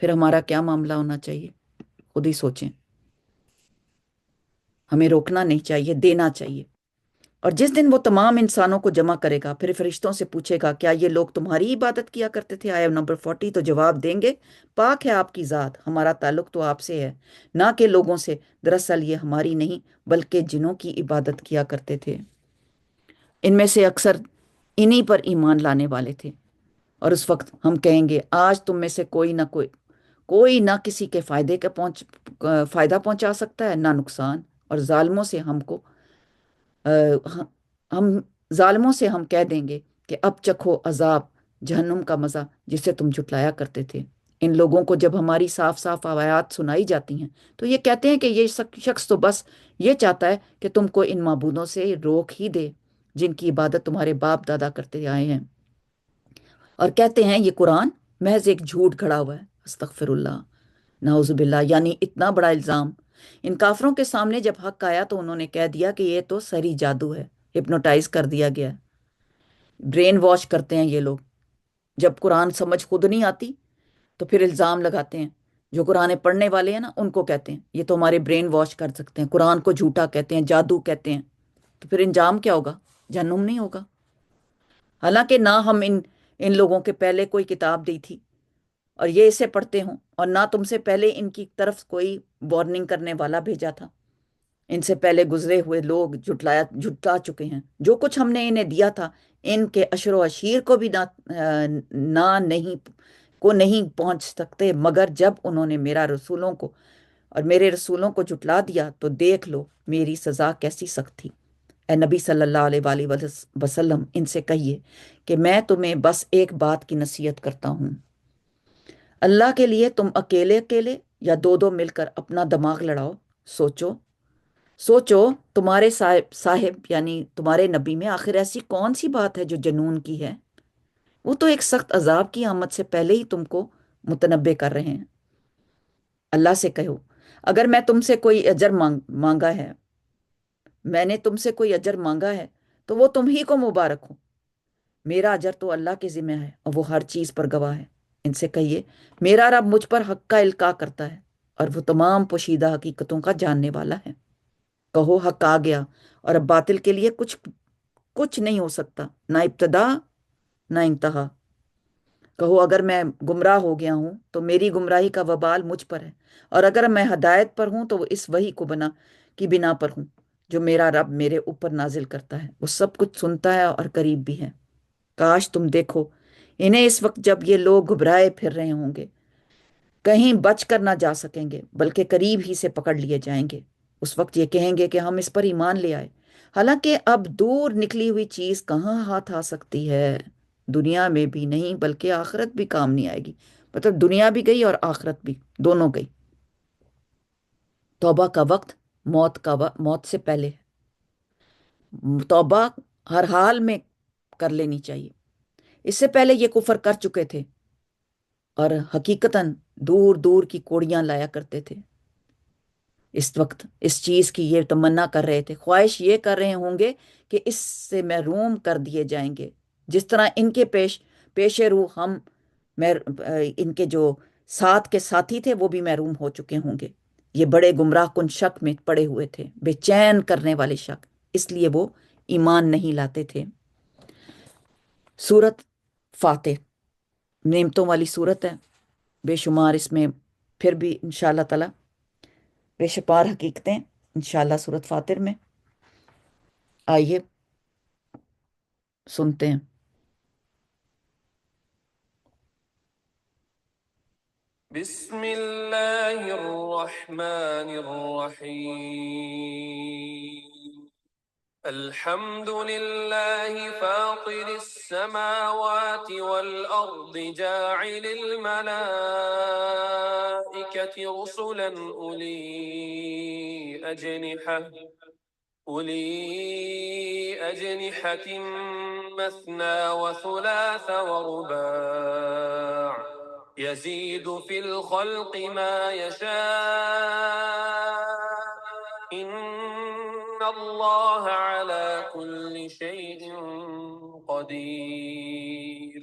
پھر ہمارا کیا معاملہ ہونا چاہیے؟ خود ہی سوچیں. ہمیں روکنا نہیں چاہیے، دینا چاہیے. اور جس دن وہ تمام انسانوں کو جمع کرے گا، پھر فرشتوں سے پوچھے گا کیا یہ لوگ تمہاری عبادت کیا کرتے تھے؟ آیت نمبر 40. تو جواب دیں گے پاک ہے آپ کی ذات، ہمارا تعلق تو آپ سے ہے، نہ کہ لوگوں سے. دراصل یہ ہماری نہیں بلکہ جنوں کی عبادت کیا کرتے تھے. ان میں سے اکثر انہی پر ایمان لانے والے تھے. اور اس وقت ہم کہیں گے آج تم میں سے کوئی نہ کسی کے فائدہ پہنچا سکتا ہے، نہ نقصان. اور آ، ہم ظالموں سے ہم کہہ دیں گے کہ اب چکھو عذاب جہنم کا مزہ جسے تم جھٹلایا کرتے تھے. ان لوگوں کو جب ہماری صاف صاف آیات سنائی جاتی ہیں تو یہ کہتے ہیں کہ یہ شخص تو بس یہ چاہتا ہے کہ تم کو ان معبودوں سے روک ہی دے جن کی عبادت تمہارے باپ دادا کرتے آئے ہیں. اور کہتے ہیں یہ قرآن محض ایک جھوٹ گھڑا ہوا ہے. استغفر اللہ، نعوذ باللہ. یعنی اتنا بڑا الزام. ان کافروں کے سامنے جب حق آیا تو انہوں نے کہہ دیا کہ یہ تو سری جادو ہے، ہپنوٹائز کر دیا گیا ہے. برین واش کرتے ہیں یہ لوگ. جب قرآن سمجھ خود نہیں آتی تو پھر الزام لگاتے ہیں. جو قرآن پڑھنے والے ہیں نا ان کو کہتے ہیں یہ تو ہمارے برین واش کر سکتے ہیں، قرآن کو جھوٹا کہتے ہیں، جادو کہتے ہیں. تو پھر انجام کیا ہوگا؟ جہنم نہیں ہوگا. حالانکہ نہ ہم ان لوگوں کے پہلے کوئی کتاب دی تھی اور یہ اسے پڑھتے ہوں، اور نہ تم سے پہلے ان کی طرف کوئی وارننگ کرنے والا بھیجا تھا. ان سے پہلے گزرے ہوئے لوگ جھٹلا چکے ہیں. جو کچھ ہم نے انہیں دیا تھا ان کے عشر و عشیر کو بھی نہیں پہنچ سکتے، مگر جب انہوں نے میرے رسولوں کو جھٹلا دیا تو دیکھ لو میری سزا کیسی سخت تھی. اے نبی صلی اللہ علیہ وآلہ وسلم ان سے کہیے کہ میں تمہیں بس ایک بات کی نصیحت کرتا ہوں. اللہ کے لیے تم اکیلے اکیلے یا دو دو مل کر اپنا دماغ لڑاؤ. سوچو سوچو تمہارے صاحب یعنی تمہارے نبی میں آخر ایسی کون سی بات ہے جو جنون کی ہے؟ وہ تو ایک سخت عذاب کی آمد سے پہلے ہی تم کو متنبع کر رہے ہیں. اللہ سے کہو اگر میں نے تم سے کوئی اجر مانگا ہے تو وہ تم ہی کو مبارک ہو. میرا اجر تو اللہ کے ذمہ ہے اور وہ ہر چیز پر گواہ ہے. ان سے کہیے میرا رب مجھ پر حق کا القاء کرتا ہے اور وہ تمام پوشیدہ حقیقتوں کا جاننے والا ہے. کہو حق آ گیا اور اب باطل کے لیے کچھ نہیں ہو سکتا، نہ ابتدا نہ انتہا. کہو اگر میں گمراہ ہو گیا ہوں تو میری گمراہی کا وبال مجھ پر ہے، اور اگر میں ہدایت پر ہوں تو وہ اس وحی کی بنا پر ہوں جو میرا رب میرے اوپر نازل کرتا ہے. وہ سب کچھ سنتا ہے اور قریب بھی ہے. کاش تم دیکھو انہیں اس وقت جب یہ لوگ گھبرائے پھر رہے ہوں گے، کہیں بچ کر نہ جا سکیں گے بلکہ قریب ہی سے پکڑ لیے جائیں گے. اس وقت یہ کہیں گے کہ ہم اس پر ایمان لے آئے، حالانکہ اب دور نکلی ہوئی چیز کہاں ہاتھ آ سکتی ہے. دنیا میں بھی نہیں بلکہ آخرت بھی کام نہیں آئے گی. مطلب دنیا بھی گئی اور آخرت بھی، دونوں گئی. توبہ کا وقت موت سے پہلے ہے. توبہ ہر حال میں کر لینی چاہیے. اس سے پہلے یہ کفر کر چکے تھے اور حقیقتاً دور دور کی کوڑیاں لایا کرتے تھے. اس وقت اس چیز کی یہ تمنا کر رہے تھے، خواہش یہ کر رہے ہوں گے کہ اس سے محروم کر دیے جائیں گے، جس طرح ان کے پیش روح ان کے جو ساتھ کے ساتھی تھے وہ بھی محروم ہو چکے ہوں گے. یہ بڑے گمراہ کن شک میں پڑے ہوئے تھے، بے چین کرنے والے شک، اس لیے وہ ایمان نہیں لاتے تھے. سورت فاتح نعمتوں والی سورت ہے، بے شمار اس میں پھر بھی انشاءاللہ تعالی بے شمار حقیقتیں انشاءاللہ سورت فاتر میں. آئیے سنتے ہیں. بسم اللہ الرحمن الرحیم. الحمد للہ فاطر السماوات والأرض جاعل الملائكة رسلا أولي أجنحة مثنى وثلاث ورباع يزيد في الخلق ما يشاء إن الله على كل شيء قدير.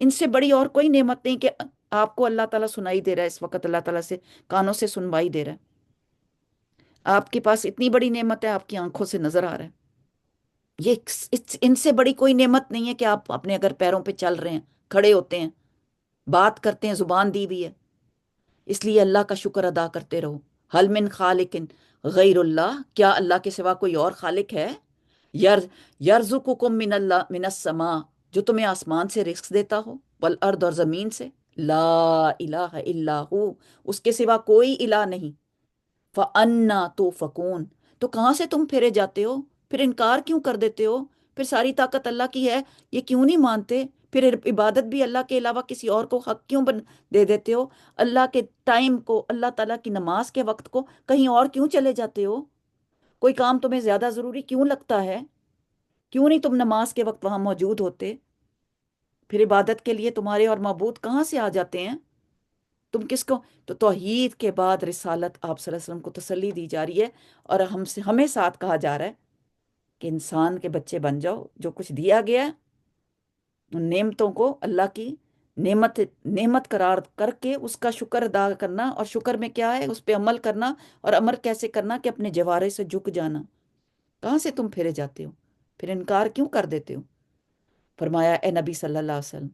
ان سے بڑی اور کوئی نعمت نہیں کہ آپ کو اللہ تعالیٰ سنائی دے رہا ہے اس وقت، اللہ تعالیٰ سے کانوں سے سنوائی دے رہا ہے، آپ کے پاس اتنی بڑی نعمت ہے، آپ کی آنکھوں سے نظر آ رہا ہے۔ یہ ان سے بڑی کوئی نعمت نہیں ہے کہ آپ اپنے اگر پیروں پہ چل رہے ہیں، کھڑے ہوتے ہیں، بات کرتے ہیں، زبان دی ہوئی ہے، اس لیے اللہ کا شکر ادا کرتے رہو۔ حل من خالق غیر اللہ، کیا اللہ کے سوا کوئی اور خالق ہے؟ یر یرزقکم من اللہ من السماء، جو تمہیں آسمان سے رزق دیتا ہو، والارض، اور زمین سے، لا الہ الا ہو، اس کے سوا کوئی الہ نہیں، فَأَنَّا تُؤْفَكُونَ، تو کہاں سے تم پھرے جاتے ہو؟ پھر انکار کیوں کر دیتے ہو؟ پھر ساری طاقت اللہ کی ہے یہ کیوں نہیں مانتے؟ پھر عبادت بھی اللہ کے علاوہ کسی اور کو حق کیوں دے دیتے ہو؟ اللہ کے ٹائم کو، اللہ تعالیٰ کی نماز کے وقت کو کہیں اور کیوں چلے جاتے ہو؟ کوئی کام تمہیں زیادہ ضروری کیوں لگتا ہے؟ کیوں نہیں تم نماز کے وقت وہاں موجود ہوتے؟ پھر عبادت کے لیے تمہارے اور معبود کہاں سے آ جاتے ہیں؟ تم کس کو؟ تو توحید کے بعد رسالت آپ صلی اللہ علیہ وسلم کو تسلی دی جا رہی ہے، اور ہمیں ساتھ کہا جا رہا ہے کہ انسان کے بچے بن جاؤ، جو کچھ دیا گیا ہے ان نعمتوں کو اللہ کی نعمت قرار کر کے اس کا شکر ادا کرنا، اور شکر میں کیا ہے؟ اس پہ عمل کرنا، اور عمل کیسے کرنا کہ اپنے جوارے سے جھک جانا۔ کہاں سے تم پھرے جاتے ہو؟ پھر انکار کیوں کر دیتے ہو؟ فرمایا اے نبی صلی اللہ علیہ وسلم،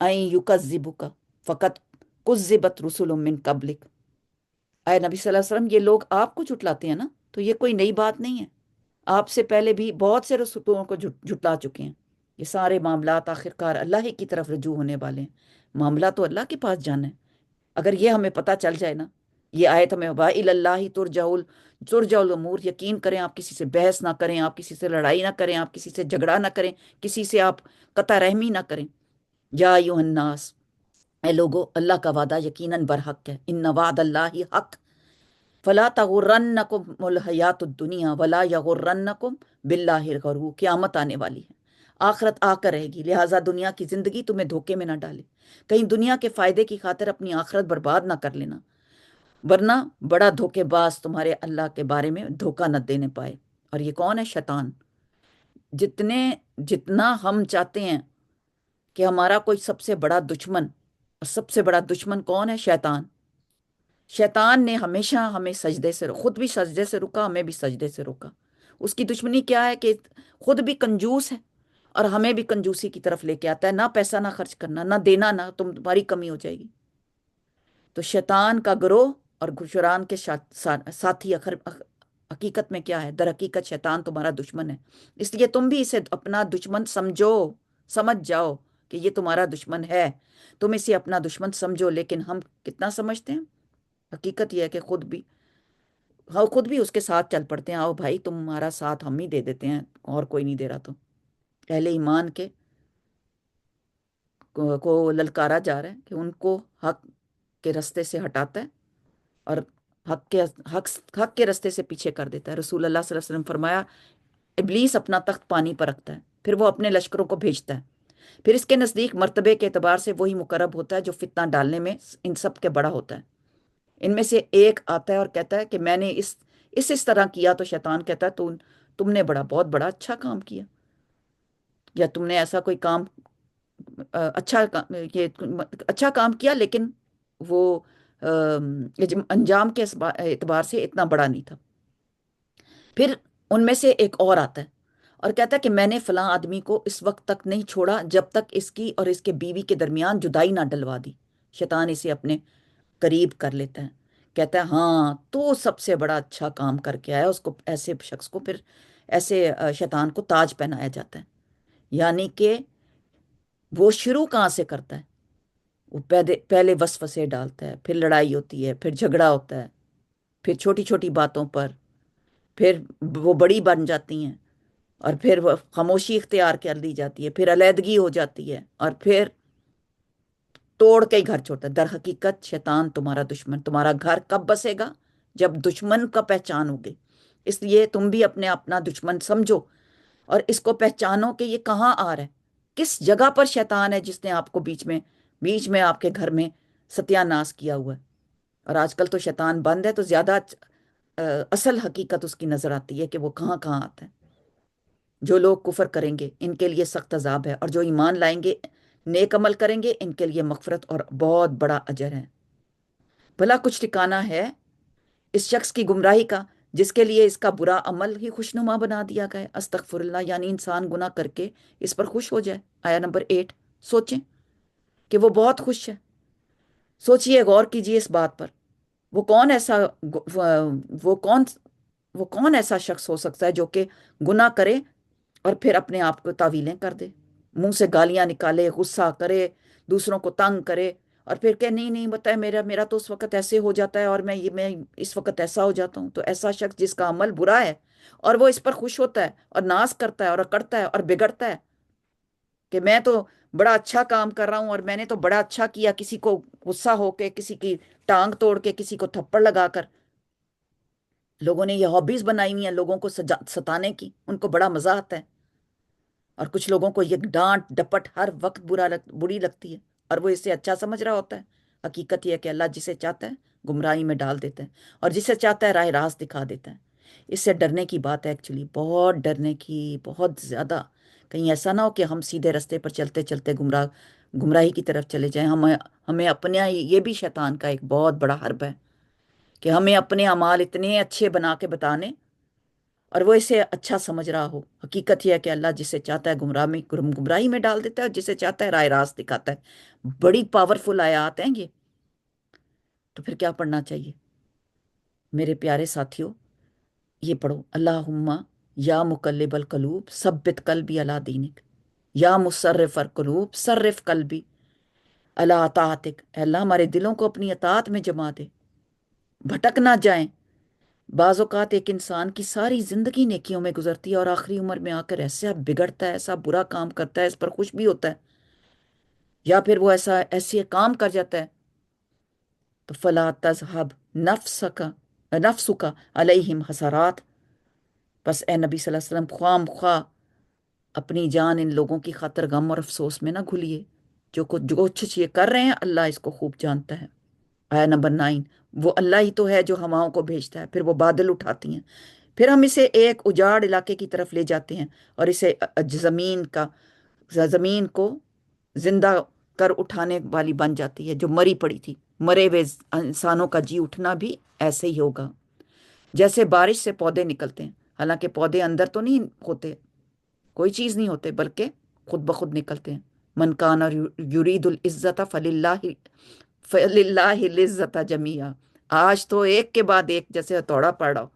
این یکذبک فقط کذبت رسل من قبلک، اے نبی صلی اللہ علیہ وسلم، یہ لوگ آپ کو جھٹلاتے ہیں نا، تو یہ کوئی نئی بات نہیں ہے، آپ سے پہلے بھی بہت سے رسولوں کو جھٹلا چکے ہیں۔ یہ سارے معاملات آخرکار اللہ ہی کی طرف رجوع ہونے والے ہیں، معاملہ تو اللہ کے پاس جانا ہے۔ اگر یہ ہمیں پتہ چل جائے نا، یہ آیت ہمیں وَإِلَى اللَّهِ ترجع الامور، یقین کریں، آپ کسی سے بحث نہ کریں، آپ کسی سے لڑائی نہ کریں، آپ کسی سے جھگڑا نہ کریں، کسی سے آپ قطع رحمی نہ کریں۔ یا ایھا الناس، اے لوگو، اللہ کا وعدہ یقیناً برحق ہے، ان وعد اللہ حق، فلا تغرنکم الحیات الدنیا ولا یغرنکم باللہ الغرور، قیامت آنے والی ہے، آخرت آ کر رہے گی، لہٰذا دنیا کی زندگی تمہیں دھوکے میں نہ ڈالے، کہیں دنیا کے فائدے کی خاطر اپنی آخرت برباد نہ کر لینا، ورنہ بڑا دھوکے باز تمہارے اللہ کے بارے میں دھوکہ نہ دینے پائے۔ اور یہ کون ہے؟ شیطان۔ جتنا ہم چاہتے ہیں کہ ہمارا کوئی سب سے بڑا دشمن، اور سب سے بڑا دشمن کون ہے؟ شیطان۔ شیطان نے ہمیشہ ہمیں سجدے سے خود بھی سجدے سے روکا، ہمیں بھی سجدے سے روکا۔ اس کی دشمنی کیا ہے؟ کہ خود بھی کنجوس ہے اور ہمیں بھی کنجوسی کی طرف لے کے آتا ہے، نہ پیسہ نہ خرچ کرنا، نہ دینا، نہ تمہاری کمی ہو جائے گی۔ تو شیطان کا گروہ اور گشران کے ساتھی حقیقت میں کیا ہے؟ در حقیقت شیطان تمہارا دشمن ہے، اس لیے تم بھی اسے اپنا دشمن سمجھو، سمجھ جاؤ کہ یہ تمہارا دشمن ہے، تم اسے اپنا دشمن سمجھو۔ لیکن ہم کتنا سمجھتے ہیں؟ حقیقت یہ ہے کہ خود بھی اس کے ساتھ چل پڑتے ہیں، آؤ بھائی تمہارا ساتھ ہم ہی دے دیتے ہیں، اور کوئی نہیں دے رہا تو۔ اہل ایمان کو للکارا جا رہا ہے کہ ان کو حق کے رستے سے ہٹاتا ہے، اور حق کے رستے سے پیچھے کر دیتا ہے۔ رسول اللہ صلی اللہ علیہ وسلم فرمایا، ابلیس اپنا تخت پانی پر رکھتا ہے، پھر وہ اپنے لشکروں کو بھیجتا ہے، پھر اس کے نزدیک مرتبے کے اعتبار سے وہی مقرب ہوتا ہے جو فتنہ ڈالنے میں ان سب کے بڑا ہوتا ہے۔ ان میں سے ایک آتا ہے اور کہتا ہے کہ میں نے اس طرح کیا، تو شیطان کہتا ہے تم نے بہت بڑا اچھا کام کیا، یا تم نے ایسا کوئی کام یہ اچھا کام کیا، لیکن وہ انجام کے اعتبار سے اتنا بڑا نہیں تھا۔ پھر ان میں سے ایک اور آتا ہے اور کہتا ہے کہ میں نے فلاں آدمی کو اس وقت تک نہیں چھوڑا جب تک اس کی اور اس کے بیوی کے درمیان جدائی نہ ڈلوا دی۔ شیطان اسے اپنے قریب کر لیتا ہے، کہتا ہے ہاں تو سب سے بڑا اچھا کام کر کے آیا۔ اس کو، ایسے شخص کو پھر ایسے شیطان کو تاج پہنایا جاتا ہے، یعنی کہ وہ شروع کہاں سے کرتا ہے؟ وہ پہلے وسوسے ڈالتا ہے، پھر لڑائی ہوتی ہے، پھر جھگڑا ہوتا ہے، پھر چھوٹی چھوٹی باتوں پر، پھر وہ بڑی بن جاتی ہیں، اور پھر وہ خاموشی اختیار کر لی جاتی ہے، پھر علیحدگی ہو جاتی ہے، اور پھر توڑ کے ہی گھر چھوڑتا ہے۔ در حقیقت شیطان تمہارا دشمن، تمہارا گھر کب بسے گا؟ جب دشمن کا پہچان ہوگی۔ اس لیے تم بھی اپنا دشمن سمجھو، اور اس کو پہچانو کہ یہ کہاں آ رہا ہے، کس جگہ پر شیطان ہے جس نے آپ کو بیچ میں آپ کے گھر میں ستیہ ناس کیا ہوا ہے۔ اور آج کل تو شیطان بند ہے، تو زیادہ اصل حقیقت اس کی نظر آتی ہے کہ وہ کہاں کہاں آتا ہے۔ جو لوگ کفر کریں گے ان کے لیے سخت عذاب ہے، اور جو ایمان لائیں گے نیک عمل کریں گے ان کے لیے مغفرت اور بہت بڑا اجر ہے۔ بھلا کچھ ٹھکانہ ہے اس شخص کی گمراہی کا جس کے لیے اس کا برا عمل ہی خوشنما بنا دیا گیا ہے۔ استغفر اللہ، یعنی انسان گناہ کر کے اس پر خوش ہو جائے۔ آیا نمبر 8، سوچیں کہ وہ بہت خوش ہے۔ سوچئے، غور کیجئے اس بات پر، وہ کون ایسا وہ کون وہ کون ایسا شخص ہو سکتا ہے جو کہ گناہ کرے اور پھر اپنے آپ کو تعویلیں کر دے، منہ سے گالیاں نکالے، غصہ کرے، دوسروں کو تنگ کرے، اور پھر کہ نہیں نہیں بتائے، میرا میرا تو اس وقت ایسے ہو جاتا ہے، اور میں اس وقت ایسا ہو جاتا ہوں۔ تو ایسا شخص جس کا عمل برا ہے اور وہ اس پر خوش ہوتا ہے اور ناز کرتا ہے اور اکڑتا ہے اور بگڑتا ہے کہ میں تو بڑا اچھا کام کر رہا ہوں اور میں نے تو بڑا اچھا کیا، کسی کو غصہ ہو کے، کسی کی ٹانگ توڑ کے، کسی کو تھپڑ لگا کر۔ لوگوں نے یہ ہابیز بنائی ہوئی ہیں لوگوں کو ستانے کی، ان کو بڑا مزہ آتا ہے۔ اور کچھ لوگوں کو یہ ڈانٹ ڈپٹ ہر وقت بری لگتی ہے اور وہ اسے اچھا سمجھ رہا ہوتا ہے۔ حقیقت یہ ہے کہ اللہ جسے چاہتا ہے گمراہی میں ڈال دیتا ہے اور جسے چاہتا ہے راہ راست دکھا دیتا ہے۔ اس سے ڈرنے کی بات ہے، ایکچولی بہت ڈرنے کی، بہت زیادہ۔ کہیں ایسا نہ ہو کہ ہم سیدھے رستے پر چلتے چلتے گمراہی کی طرف چلے جائیں۔ ہمیں اپنے، یہ بھی شیطان کا ایک بہت بڑا حرب ہے کہ ہمیں اپنے اعمال اتنے اچھے بنا کے بتانے اور وہ اسے اچھا سمجھ رہا ہو۔ حقیقت یہ ہے کہ اللہ جسے چاہتا ہے گمراہی میں ڈال دیتا ہے اور جسے چاہتا ہے راہ راست دکھاتا ہے۔ بڑی پاورفل آیات ہیں یہ، تو پھر کیا پڑھنا چاہیے میرے پیارے ساتھیوں؟ یہ پڑھو، اللہم یا مقلب القلوب ثبت قلبی علی دینک، یا مصرف القلوب صرف قلبی علی اطاعتک۔ اے اللہ ہمارے دلوں کو اپنی اطاعت میں جما دے، بھٹک نہ جائیں۔ بعض اوقات ایک انسان کی ساری زندگی نیکیوں میں گزرتی ہے اور آخری عمر میں آ کر ایسا بگڑتا ہے، ایسا برا کام کرتا ہے، اس پر خوش بھی ہوتا ہے، یا پھر وہ ایسے کام کر جاتا ہے تو فلا تذہب نفسک علیہم حسرات۔ بس اے نبی صلی اللہ علیہ وسلم، خواہ خواہ اپنی جان ان لوگوں کی خاطر غم اور افسوس میں نہ گھلیے۔ جو کچھ یہ کر رہے ہیں اللہ اس کو خوب جانتا ہے۔ آیا نمبر 9، وہ اللہ ہی تو ہے جو ہواؤں کو بھیجتا ہے، پھر وہ بادل اٹھاتی ہیں، پھر ہم اسے ایک اجاڑ علاقے کی طرف لے جاتے ہیں اور اسے زمین کو زندہ کر اٹھانے والی بن جاتی ہے جو مری پڑی تھی۔ مرے ہوئے انسانوں کا جی اٹھنا بھی ایسے ہی ہوگا، جیسے بارش سے پودے نکلتے ہیں، حالانکہ پودے اندر تو نہیں ہوتے، کوئی چیز نہیں ہوتے، بلکہ خود بخود نکلتے ہیں۔ من کان یرید العزت فللہ العزت جمیعا۔ آج تو ایک کے بعد ایک جیسے ہتھوڑا پڑ رہا ہو،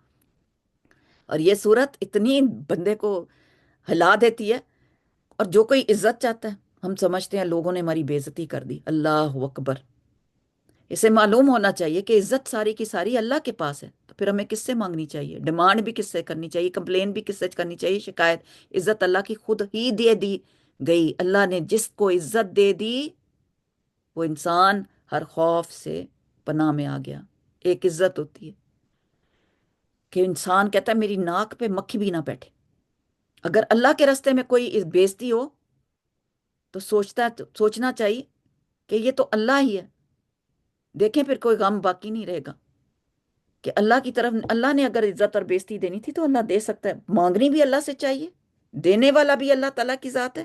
اور یہ صورت اتنی بندے کو ہلا دیتی ہے۔ اور جو کوئی عزت چاہتا ہے، ہم سمجھتے ہیں لوگوں نے ہماری بے عزتی کر دی، اللہ اکبر۔ اسے معلوم ہونا چاہیے کہ عزت ساری کی ساری اللہ کے پاس ہے، تو پھر ہمیں کس سے مانگنی چاہیے؟ ڈیمانڈ بھی کس سے کرنی چاہیے؟ کمپلین بھی کس سے کرنی چاہیے؟ شکایت؟ عزت اللہ کی خود ہی دے دی گئی۔ اللہ نے جس کو عزت دے دی وہ انسان ہر خوف سے پناہ میں آ گیا۔ ایک عزت ہوتی ہے کہ انسان کہتا ہے میری ناک پہ مکھی بھی نہ بیٹھے۔ اگر اللہ کے راستے میں کوئی بےزتی ہو تو سوچنا چاہیے کہ یہ تو اللہ ہی ہے۔ دیکھیں پھر کوئی غم باقی نہیں رہے گا کہ اللہ کی طرف، اللہ نے اگر عزت اور بےزتی دینی تھی تو اللہ دے سکتا ہے۔ مانگنی بھی اللہ سے چاہیے، دینے والا بھی اللہ تعالیٰ کی ذات ہے،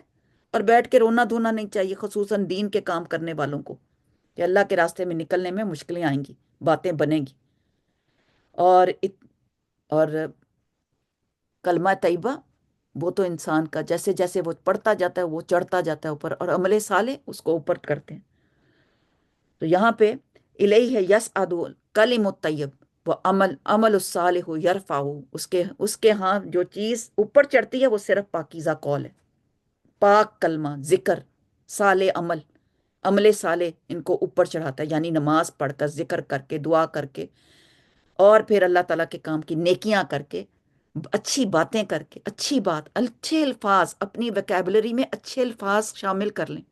اور بیٹھ کے رونا دھونا نہیں چاہیے، خصوصاً دین کے کام کرنے والوں کو، کہ اللہ کے راستے میں نکلنے میں مشکلیں آئیں گی، باتیں بنیں گی، اور اور کلمہ طیبہ وہ تو انسان کا جیسے جیسے وہ پڑھتا جاتا ہے وہ چڑھتا جاتا ہے اوپر، اور عمل صالح اس کو اوپر کرتے ہیں۔ تو یہاں پہ الیہ یصعد الکلم الطیب وہ عمل الصالح یرفعہ، اس کے ہاں جو چیز اوپر چڑھتی ہے وہ صرف پاکیزہ قول ہے، پاک کلمہ، ذکر، صالح عمل صالح ان کو اوپر چڑھاتا ہے، یعنی نماز پڑھ کر، ذکر کر کے، دعا کر کے، اور پھر اللہ تعالیٰ کے کام کی نیکیاں کر کے، اچھی باتیں کر کے، اچھی بات، اچھے الفاظ اپنی ویکیبلری میں، اچھے الفاظ شامل کر لیں،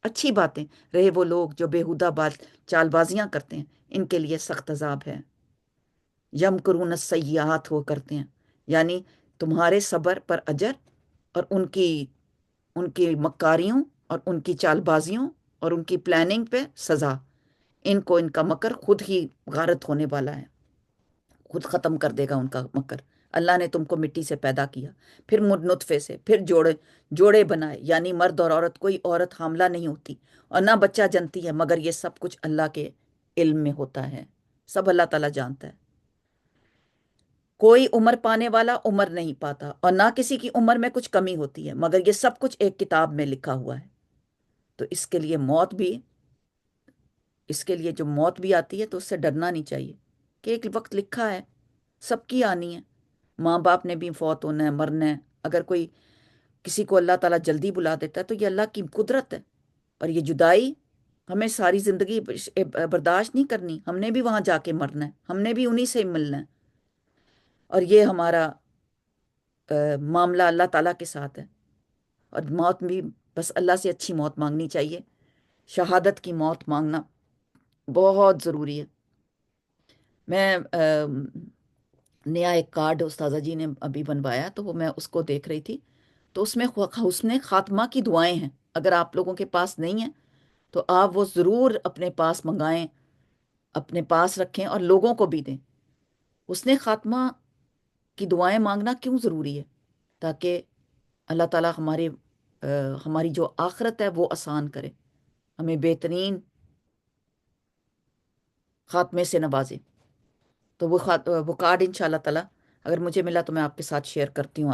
اچھی باتیں۔ رہے وہ لوگ جو بےہودہ چال بازیاں کرتے ہیں، ان کے لیے سخت عذاب ہے۔ یمکرون السیئات وہ کرتے ہیں، یعنی تمہارے صبر پر اجر، اور ان کی مکاریوں اور ان کی چال بازیوں اور ان کی پلاننگ پہ سزا۔ ان کو ان کا مکر خود ہی غارت ہونے والا ہے، خود ختم کر دے گا ان کا مکر۔ اللہ نے تم کو مٹی سے پیدا کیا، پھر نطفے سے، پھر جوڑے جوڑے بنائے، یعنی مرد اور عورت، کوئی عورت حاملہ نہیں ہوتی اور نہ بچہ جنتی ہے، مگر یہ سب کچھ اللہ کے علم میں ہوتا ہے، سب اللہ تعالیٰ جانتا ہے۔ کوئی عمر پانے والا عمر نہیں پاتا اور نہ کسی کی عمر میں کچھ کمی ہوتی ہے، مگر یہ سب کچھ ایک کتاب میں لکھا ہوا ہے۔ تو اس کے لیے موت بھی، اس کے لیے جو موت بھی آتی ہے تو اس سے ڈرنا نہیں چاہیے کہ ایک وقت لکھا ہے، سب کی آنی ہے، ماں باپ نے بھی فوت ہونا ہے، مرنا ہے۔ اگر کوئی کسی کو اللہ تعالیٰ جلدی بلا دیتا ہے تو یہ اللہ کی قدرت ہے، اور یہ جدائی ہمیں ساری زندگی برداشت نہیں کرنی، ہم نے بھی وہاں جا کے مرنا ہے، ہم نے بھی انہی سے ملنا ہے، اور یہ ہمارا معاملہ اللہ تعالیٰ کے ساتھ ہے۔ اور موت بھی بس اللہ سے اچھی موت مانگنی چاہیے، شہادت کی موت مانگنا بہت ضروری ہے۔ میں نیا ایک کارڈ استاذہ جی نے ابھی بنوایا تو وہ میں اس کو دیکھ رہی تھی، تو اس میں حسن خاتمہ کی دعائیں ہیں، اگر آپ لوگوں کے پاس نہیں ہیں تو آپ وہ ضرور اپنے پاس منگائیں، اپنے پاس رکھیں اور لوگوں کو بھی دیں۔ حسن خاتمہ کی دعائیں مانگنا کیوں ضروری ہے؟ تاکہ اللہ تعالیٰ ہماری جو آخرت ہے وہ آسان کرے، ہمیں بہترین خاتمے سے نوازے۔ تو وہ کارڈ ان شاء اللہ تعالیٰ اگر مجھے ملا تو میں آپ کے ساتھ شیئر کرتی ہوں،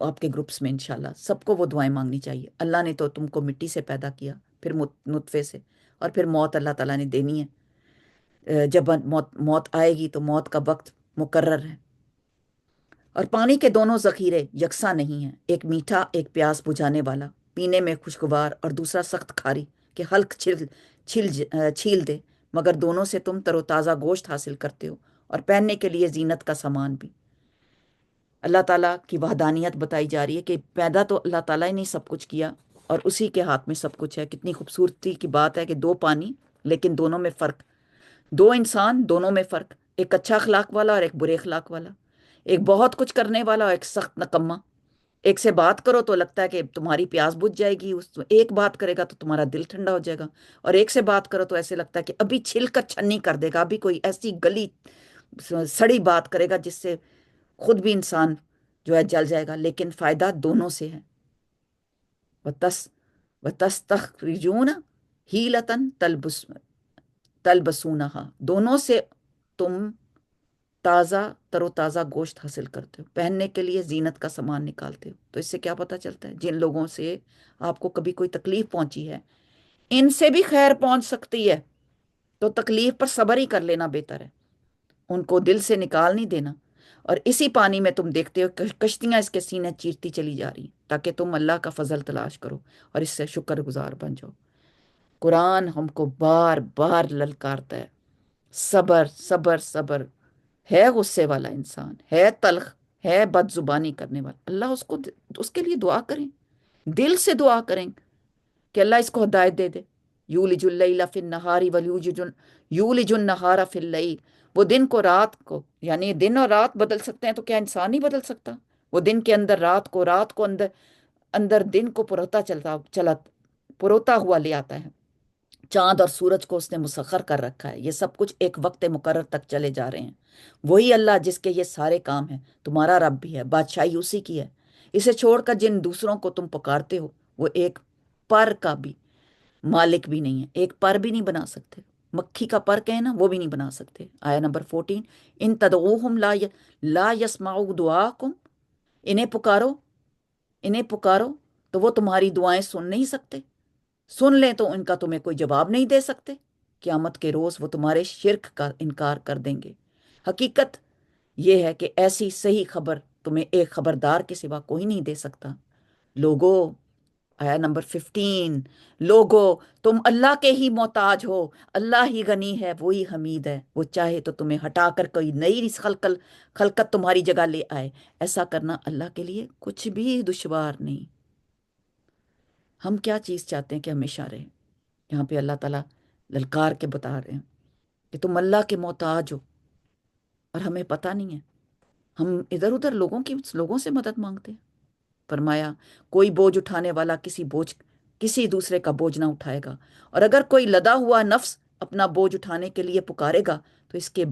آپ کے گروپس میں انشاءاللہ۔ سب کو وہ دعائیں مانگنی چاہیے۔ اللہ نے تو تم کو مٹی سے پیدا کیا، پھر نطفے سے، اور پھر موت اللہ تعالیٰ نے دینی ہے۔ جب موت آئے گی تو موت کا وقت مقرر ہے۔ اور پانی کے دونوں ذخیرے یکساں نہیں ہیں، ایک میٹھا، ایک پیاس بجھانے والا، پینے میں خوشگوار، اور دوسرا سخت کھاری کہ حلق چھیل دے، مگر دونوں سے تم تر و تازہ گوشت حاصل کرتے ہو، اور پہننے کے لیے زینت کا سامان بھی۔ اللہ تعالیٰ کی وحدانیت بتائی جا رہی ہے کہ پیدا تو اللہ تعالیٰ نے سب کچھ کیا، اور اسی کے ہاتھ میں سب کچھ ہے۔ کتنی خوبصورتی کی بات ہے کہ دو پانی لیکن دونوں میں فرق، دو انسان دونوں میں فرق، ایک اچھا اخلاق والا اور ایک برے اخلاق والا، ایک بہت کچھ کرنے والا اور ایک سخت نکما۔ ایک سے بات کرو تو لگتا ہے کہ تمہاری پیاس بجھ جائے گی، ایک بات کرے گا تو تمہارا دل ٹھنڈا ہو جائے گا، اور ایک سے بات کرو تو ایسے لگتا ہے کہ ابھی چھل کر چھنی کر دے گا، ابھی کوئی ایسی گلی سڑی بات کرے گا جس سے خود بھی انسان جو ہے جل جائے گا۔ لیکن فائدہ دونوں سے ہے۔ وَتَسْتَخْرِجُونَ حِیلَةً تلبسونہا، دونوں سے تم تر و تازہ گوشت حاصل کرتے ہو، پہننے کے لیے زینت کا سامان نکالتے ہو۔ تو اس سے کیا پتہ چلتا ہے؟ جن لوگوں سے آپ کو کبھی کوئی تکلیف پہنچی ہے، ان سے بھی خیر پہنچ سکتی ہے، تو تکلیف پر صبر ہی کر لینا بہتر ہے، ان کو دل سے نکال نہیں دینا۔ اور اسی پانی میں تم دیکھتے ہو کہ کشتیاں اس کے سینے چیرتی چلی جا رہی ہیں، تاکہ تم اللہ کا فضل تلاش کرو اور اس سے شکر گزار بن جاؤ۔ قرآن ہم کو بار بار للکارتا ہے، صبر صبر صبر۔ ہے غصے والا انسان، ہے تلخ، ہے بد زبانی کرنے والا، اللہ اس کے لیے دعا کریں، دل سے دعا کریں کہ اللہ اس کو ہدایت دے دے۔ یولج اللیل فی النہار یولج النہار فی اللیل، وہ دن کو رات کو، یعنی دن اور رات بدل سکتے ہیں تو کیا انسان نہیں بدل سکتا؟ وہ دن کے اندر رات کو، رات کو اندر دن کو پروتا ہوا لے آتا ہے۔ چاند اور سورج کو اس نے مسخر کر رکھا ہے، یہ سب کچھ ایک وقت مقرر تک چلے جا رہے ہیں۔ وہی اللہ جس کے یہ سارے کام ہیں، تمہارا رب بھی ہے، بادشاہی اسی کی ہے۔ اسے چھوڑ کر جن دوسروں کو تم پکارتے ہو، وہ ایک پر کا بھی مالک بھی نہیں ہے، ایک پر بھی نہیں بنا سکتے۔ مکھی کا پر کہیں نا، وہ بھی نہیں بنا سکتے۔ آیا نمبر 14، ان تدعوہم لا یسمعوا دعاکم، انہیں پکارو، انہیں پکارو تو وہ تمہاری دعائیں سن نہیں سکتے، سن لیں تو ان کا تمہیں کوئی جواب نہیں دے سکتے۔ قیامت کے روز وہ تمہارے شرک کا انکار کر دیں گے۔ حقیقت یہ ہے کہ ایسی صحیح خبر تمہیں ایک خبردار کے سوا کوئی نہیں دے سکتا۔ لوگو، آیا نمبر 15، لوگو تم اللہ کے ہی محتاج ہو، اللہ ہی غنی ہے، وہی حمید ہے، وہ چاہے تو تمہیں ہٹا کر کوئی نئی خلقت تمہاری جگہ لے آئے۔ ایسا کرنا اللہ کے لیے کچھ بھی دشوار نہیں۔ ہم کیا چیز چاہتے ہیں کہ ہمیشہ رہے؟ یہاں پہ اللہ تعالیٰ للکار کے بتا رہے ہیں کہ تم اللہ کے محتاج ہو، اور ہمیں پتہ نہیں ہے، ہم ادھر ادھر لوگوں سے مدد مانگتے ہیں۔ فرمایا کوئی بوجھ اٹھانے والا کسی دوسرے کا بوجھ نہ اٹھائے گا، اور اگر کوئی لدا ہوا نفس اپنا بوجھ اٹھانے کے لیے پکارے گا تو اس کے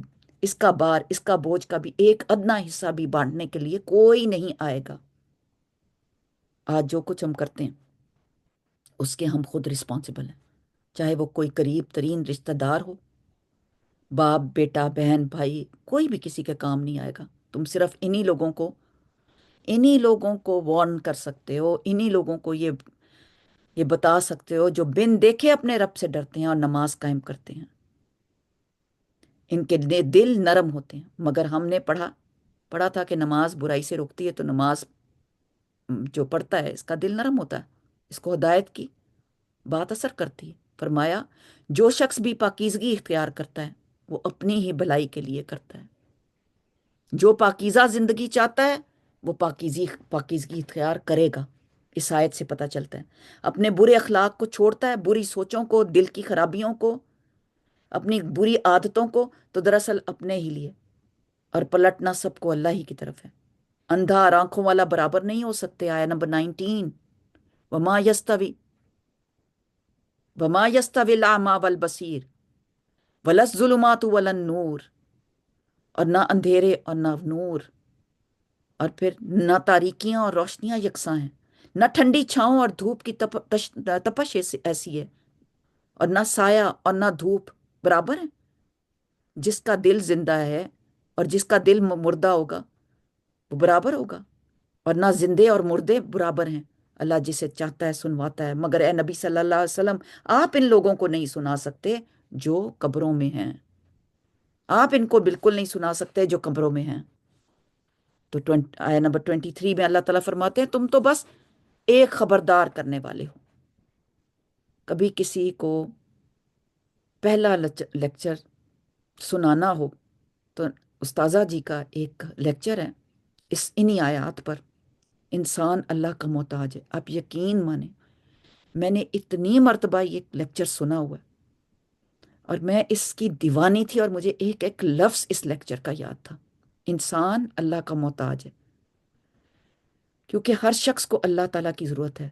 اس کا بار، اس کا بوجھ کا بھی ایک ادنا حصہ بھی بانٹنے کے لیے کوئی نہیں آئے گا۔ آج جو کچھ ہم کرتے ہیں اس کے ہم خود رسپانسبل ہیں، چاہے وہ کوئی قریب ترین رشتہ دار ہو، باپ بیٹا بہن بھائی، کوئی بھی کسی کے کام نہیں آئے گا۔ تم صرف انہی لوگوں کو وارن کر سکتے ہو، انہی لوگوں کو یہ بتا سکتے ہو جو بن دیکھے اپنے رب سے ڈرتے ہیں اور نماز قائم کرتے ہیں۔ ان کے دل نرم ہوتے ہیں، مگر ہم نے پڑھا تھا کہ نماز برائی سے روکتی ہے، تو نماز جو پڑھتا ہے اس کا دل نرم ہوتا ہے، اس کو ہدایت کی بات اثر کرتی ہے۔ فرمایا جو شخص بھی پاکیزگی اختیار کرتا ہے وہ اپنی ہی بھلائی کے لیے کرتا ہے۔ جو پاکیزہ زندگی چاہتا ہے وہ پاکیزگی اختیار کرے گا۔ اس آیت سے پتہ چلتا ہے اپنے برے اخلاق کو چھوڑتا ہے، بری سوچوں کو، دل کی خرابیوں کو، اپنی بری عادتوں کو، تو دراصل اپنے ہی لیے، اور پلٹنا سب کو اللہ ہی کی طرف ہے۔ اندھا اور آنکھوں والا برابر نہیں ہو سکتے، آیا نمبر 19، وما یستوی وما یستوی الاعمی والبصیر ولا الظلمات ولا النور، اور نہ اندھیرے اور نہ نور، اور پھر نہ تاریکیاں اور روشنیاں یکساں ہیں، نہ ٹھنڈی چھاؤں اور دھوپ کی تپش ایسی ہے، اور نہ سایہ اور نہ دھوپ برابر ہے۔ جس کا دل زندہ ہے اور جس کا دل مردہ ہوگا وہ برابر ہوگا، اور نہ زندے اور مردے برابر ہیں۔ اللہ جسے چاہتا ہے سنواتا ہے، مگر اے نبی صلی اللہ علیہ وسلم آپ ان لوگوں کو نہیں سنا سکتے جو قبروں میں ہیں، آپ ان کو بالکل نہیں سنا سکتے جو قبروں میں ہیں۔ تو آیا نمبر 23 میں اللہ تعالیٰ فرماتے ہیں تم تو بس ایک خبردار کرنے والے ہو۔ کبھی کسی کو پہلا لیکچر سنانا ہو تو استاذہ جی کا ایک لیکچر ہے انہی آیات پر، انسان اللہ کا محتاج ہے۔ آپ یقین مانیں میں نے اتنی مرتبہ یہ لیکچر سنا ہوا ہے اور میں اس کی دیوانی تھی، اور مجھے ایک ایک لفظ اس لیکچر کا یاد تھا۔ انسان اللہ کا محتاج ہے کیونکہ ہر شخص کو اللہ تعالیٰ کی ضرورت ہے۔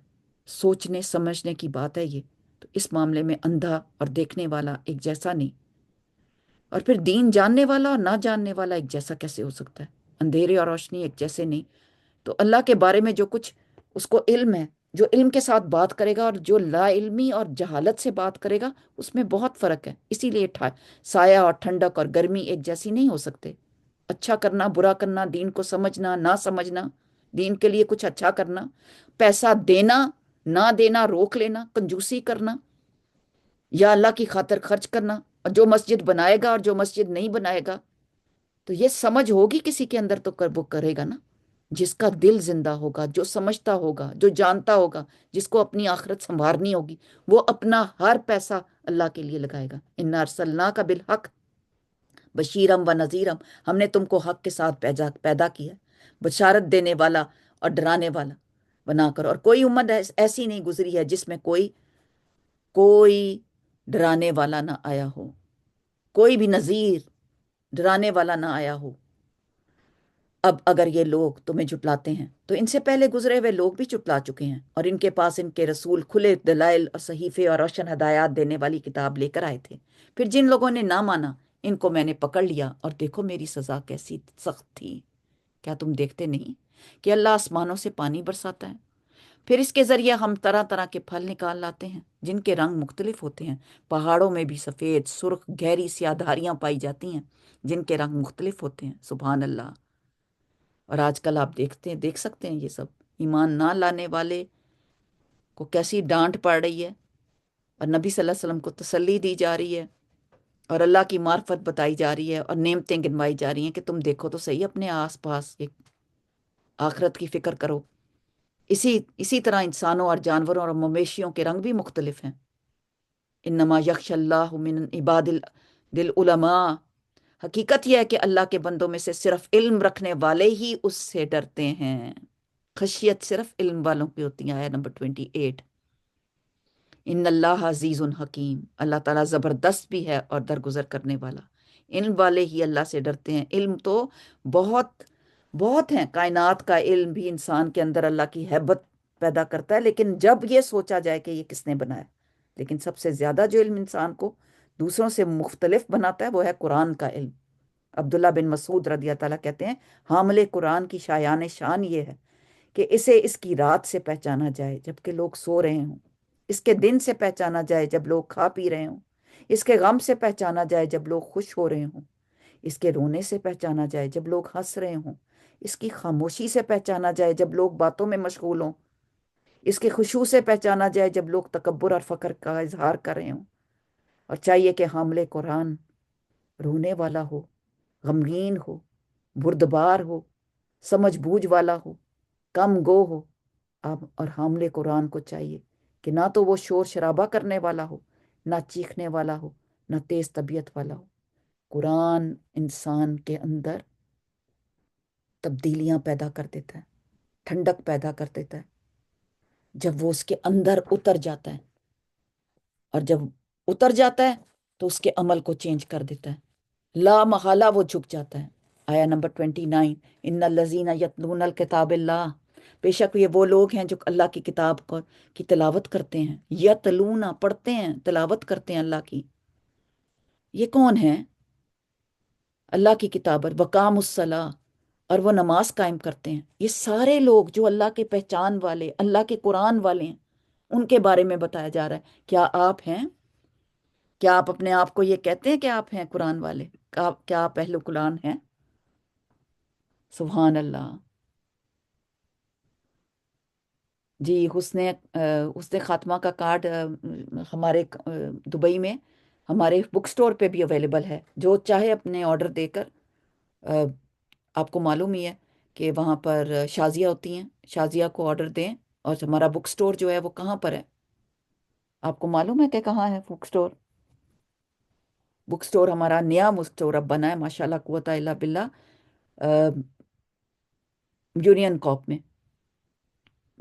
سوچنے سمجھنے کی بات ہے یہ، تو اس معاملے میں اندھا اور دیکھنے والا ایک جیسا نہیں، اور پھر دین جاننے والا اور نہ جاننے والا ایک جیسا کیسے ہو سکتا ہے؟ اندھیرے اور روشنی ایک جیسے نہیں۔ تو اللہ کے بارے میں جو کچھ اس کو علم ہے، جو علم کے ساتھ بات کرے گا اور جو لا علمی اور جہالت سے بات کرے گا، اس میں بہت فرق ہے۔ اسی لیے سایہ اور ٹھنڈک اور گرمی ایک جیسی نہیں ہو سکتے۔ اچھا کرنا برا کرنا، دین کو سمجھنا نہ سمجھنا، دین کے لیے کچھ اچھا کرنا، پیسہ دینا نہ دینا، روک لینا، کنجوسی کرنا یا اللہ کی خاطر خرچ کرنا، اور جو مسجد بنائے گا اور جو مسجد نہیں بنائے گا، تو یہ سمجھ ہوگی کسی کے اندر تو وہ کرے گا نا، جس کا دل زندہ ہوگا، جو سمجھتا ہوگا، جو جانتا ہوگا، جس کو اپنی آخرت سنوارنی ہوگی، وہ اپنا ہر پیسہ اللہ کے لیے لگائے گا۔ انا ارسلناک بالحق بشیرم و نذیرم، ہم نے تم کو حق کے ساتھ پیدا کیا ہے، بشارت دینے والا اور ڈرانے والا بنا کر، اور کوئی امت ایسی نہیں گزری ہے جس میں کوئی ڈرانے والا نہ آیا ہو، کوئی بھی نذیر ڈرانے والا نہ آیا ہو۔ اب اگر یہ لوگ تمہیں جھٹلاتے ہیں تو ان سے پہلے گزرے ہوئے لوگ بھی جھٹلا چکے ہیں، اور ان کے پاس ان کے رسول کھلے دلائل اور صحیفے اور روشن ہدایات دینے والی کتاب لے کر آئے تھے۔ پھر جن لوگوں نے نہ مانا ان کو میں نے پکڑ لیا، اور دیکھو میری سزا کیسی سخت تھی۔ کیا تم دیکھتے نہیں کہ اللہ آسمانوں سے پانی برساتا ہے، پھر اس کے ذریعے ہم طرح طرح کے پھل نکال لاتے ہیں جن کے رنگ مختلف ہوتے ہیں؟ پہاڑوں میں بھی سفید سرخ گہری سیاہ دھاریاں پائی جاتی ہیں جن کے رنگ مختلف ہوتے ہیں۔ سبحان اللہ۔ اور آج کل آپ دیکھ سکتے ہیں یہ سب ایمان نہ لانے والے کو کیسی ڈانٹ پڑ رہی ہے، اور نبی صلی اللہ علیہ وسلم کو تسلی دی جا رہی ہے، اور اللہ کی معرفت بتائی جا رہی ہے، اور نعمتیں گنوائی جا رہی ہیں کہ تم دیکھو تو صحیح اپنے آس پاس، ایک آخرت کی فکر کرو۔ اسی طرح انسانوں اور جانوروں اور مویشیوں کے رنگ بھی مختلف ہیں۔ انما یخشى اللہ من عباد العلماء، حقیقت یہ ہے کہ اللہ کے بندوں میں سے صرف علم رکھنے والے ہی اس سے ڈرتے ہیں۔ خشیت صرف علم والوں کی ہوتی ہے۔ آیت نمبر 28، ان اللہ عزیز حکیم، اللہ تعالیٰ زبردست بھی ہے اور درگزر کرنے والا۔ علم والے ہی اللہ سے ڈرتے ہیں۔ علم تو بہت بہت ہیں، کائنات کا علم بھی انسان کے اندر اللہ کی ہیبت پیدا کرتا ہے، لیکن جب یہ سوچا جائے کہ یہ کس نے بنایا، لیکن سب سے زیادہ جو علم انسان کو دوسروں سے مختلف بناتا ہے وہ ہے قرآن کا علم۔ عبداللہ بن مسعود رضی اللہ تعالیٰ کہتے ہیں حامل قرآن کی شایان شان یہ ہے کہ اسے اس کی رات سے پہچانا جائے جبکہ لوگ سو رہے ہوں، اس کے دن سے پہچانا جائے جب لوگ کھا پی رہے ہوں، اس کے غم سے پہچانا جائے جب لوگ خوش ہو رہے ہوں، اس کے رونے سے پہچانا جائے جب لوگ ہنس رہے ہوں، اس کی خاموشی سے پہچانا جائے جب لوگ باتوں میں مشغول ہوں، اس کے خشوع سے پہچانا جائے جب لوگ تکبر اور فخر کا اظہار کر رہے ہوں۔ اور چاہیے کہ حامل قرآن رونے والا ہو، غمگین ہو، بردبار ہو، سمجھ بوجھ والا ہو، کم گو ہو۔ اب اور حامل قرآن کو چاہیے کہ نہ تو وہ شور شرابہ کرنے والا ہو، نہ چیخنے والا ہو، نہ تیز طبیعت والا ہو۔ قرآن انسان کے اندر تبدیلیاں پیدا کر دیتا ہے، ٹھنڈک پیدا کر دیتا ہے جب وہ اس کے اندر اتر جاتا ہے، اور جب اتر جاتا ہے تو اس کے عمل کو چینج کر دیتا ہے، لا محالہ وہ جھک جاتا ہے۔ آیا نمبر 29، ان الذین یتلون الکتاب اللہ، بے شک یہ وہ لوگ ہیں جو اللہ کی کتاب کی تلاوت کرتے ہیں، یتلون پڑھتے ہیں، تلاوت کرتے ہیں اللہ کی۔ یہ کون ہیں؟ اللہ کی کتاب پر وقام الصلاۃ، اور وہ نماز قائم کرتے ہیں۔ یہ سارے لوگ جو اللہ کے پہچان والے، اللہ کے قرآن والے ہیں، ان کے بارے میں بتایا جا رہا ہے۔ کیا آپ ہیں؟ کیا آپ اپنے آپ کو یہ کہتے ہیں کہ آپ ہیں قرآن والے؟ کیا آپ اہل قرآن ہیں؟ سبحان اللہ۔ جی، حسن خاتمہ کا کارڈ ہمارے دبئی میں ہمارے بک سٹور پہ بھی اویلیبل ہے، جو چاہے اپنے آرڈر دے کر آپ کو معلوم ہی ہے کہ وہاں پر شازیہ ہوتی ہیں، شازیہ کو آرڈر دیں۔ اور ہمارا بک سٹور جو ہے وہ کہاں پر ہے؟ آپ کو معلوم ہے کہ کہاں ہے بک سٹور؟ بک سٹور ہمارا نیا بک سٹور اب بنا ہے، ماشاءاللہ قوت الا باللہ، یونین کاپ میں،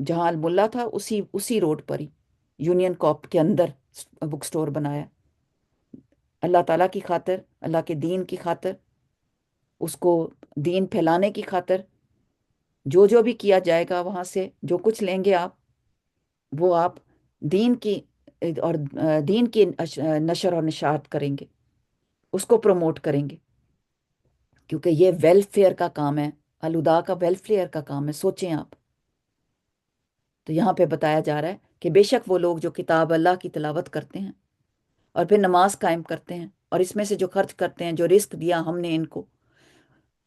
جہاں الملا تھا اسی روڈ پر ہی یونین کاپ کے اندر بک سٹور بنایا۔ اللہ تعالیٰ کی خاطر، اللہ کے دین کی خاطر، اس کو دین پھیلانے کی خاطر جو بھی کیا جائے گا، وہاں سے جو کچھ لیں گے آپ، وہ آپ دین کی اور دین کی نشر اور نشاط کریں گے، اس کو پروموٹ کریں گے، کیونکہ یہ ویلفیئر کا کام ہے، الہدا کا ویلفیئر کا کام ہے۔ سوچیں آپ، تو یہاں پہ بتایا جا رہا ہے کہ بے شک وہ لوگ جو کتاب اللہ کی تلاوت کرتے ہیں اور پھر نماز قائم کرتے ہیں، اور اس میں سے جو خرچ کرتے ہیں، جو رزق دیا ہم نے ان کو،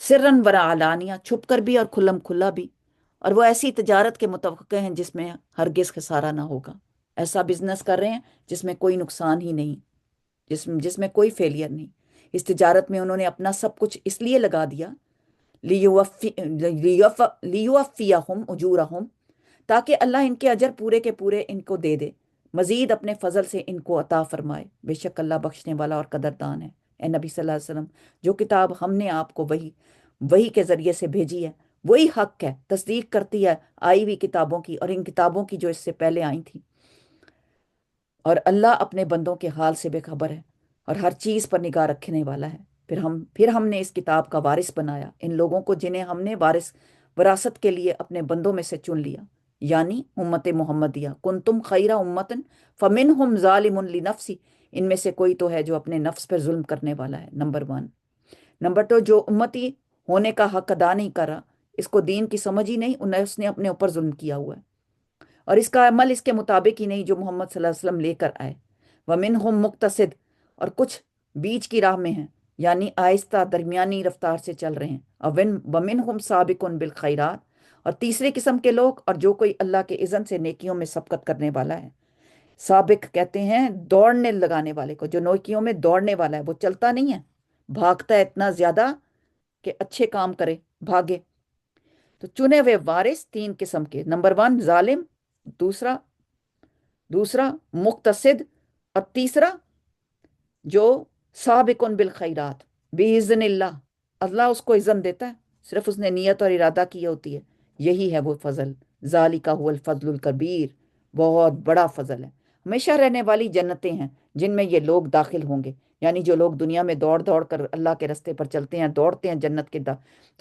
سرن ورا علانیہ، چھپ کر بھی اور کھلم کھلا بھی، اور وہ ایسی تجارت کے متوقع ہیں جس میں ہرگز خسارہ نہ ہوگا۔ ایسا بزنس کر رہے ہیں جس میں کوئی نقصان ہی نہیں، جس میں کوئی فیلئر نہیں۔ اس تجارت میں انہوں نے اپنا سب کچھ اس لیے لگا دیا، لیوفیہم اجورہم، تاکہ اللہ ان کے اجر پورے کے پورے ان کو دے دے، مزید اپنے فضل سے ان کو عطا فرمائے۔ بے شک اللہ بخشنے والا اور قدردان ہے۔ اے نبی صلی اللہ علیہ وسلم، جو کتاب ہم نے آپ کو وہی کے ذریعے سے بھیجی ہے، وہی حق ہے، تصدیق کرتی ہے آئی ہوئی کتابوں کی اور ان کتابوں کی جو اس سے پہلے آئی تھیں، اور اللہ اپنے بندوں کے حال سے بے خبر ہے اور ہر چیز پر نگاہ رکھنے والا ہے۔ پھر ہم نے اس کتاب کا وارث بنایا ان لوگوں کو جنہیں ہم نے وراثت کے لیے اپنے بندوں میں سے چن لیا، یعنی امت محمدیہ۔ کنتم خیر امتن فمنہم ظالم لنفسی، ان میں سے کوئی تو ہے جو اپنے نفس پر ظلم کرنے والا ہے، نمبر 1۔ نمبر 2، جو امتی ہونے کا حق ادا نہیں کر رہا، اس کو دین کی سمجھ ہی نہیں، اس نے اپنے اوپر ظلم کیا ہوا ہے، اور اس کا عمل اس کے مطابق ہی نہیں جو محمد صلی اللہ علیہ وسلم لے کر آئے۔ وَمِنْهُمْ مُقْتَصِد، اور کچھ بیچ کی راہ میں ہیں، یعنی آہستہ درمیانی رفتار سے چل رہے ہیں۔ وَمِنْهُمْ سَابِقٌ بِالْخَيْرَاتِ، اور تیسرے قسم کے لوگ، اور جو کوئی اللہ کے اذن سے نیکیوں میں سبقت کرنے والا ہے۔ سابق کہتے ہیں دوڑنے لگانے والے کو، جو نیکیوں میں دوڑنے والا ہے، وہ چلتا نہیں ہے، بھاگتا ہے اتنا زیادہ کہ اچھے کام کرے، بھاگے۔ تو چنے ہوئے وارث 3 قسم کے، نمبر 1 ظالم، دوسرا مقتصد، اور تیسرا جو سابقن بالخیرات باذن اللہ، اللہ اس کو اذن دیتا ہے، صرف اس نے نیت اور ارادہ کی ہوتی ہے۔ یہی ہے وہ فضل، ذالک هو الفضل الکبیر، بہت بڑا فضل ہے۔ ہمیشہ رہنے والی جنتیں ہیں جن میں یہ لوگ داخل ہوں گے، یعنی جو لوگ دنیا میں دوڑ دوڑ کر اللہ کے رستے پر چلتے ہیں، دوڑتے ہیں جنت کے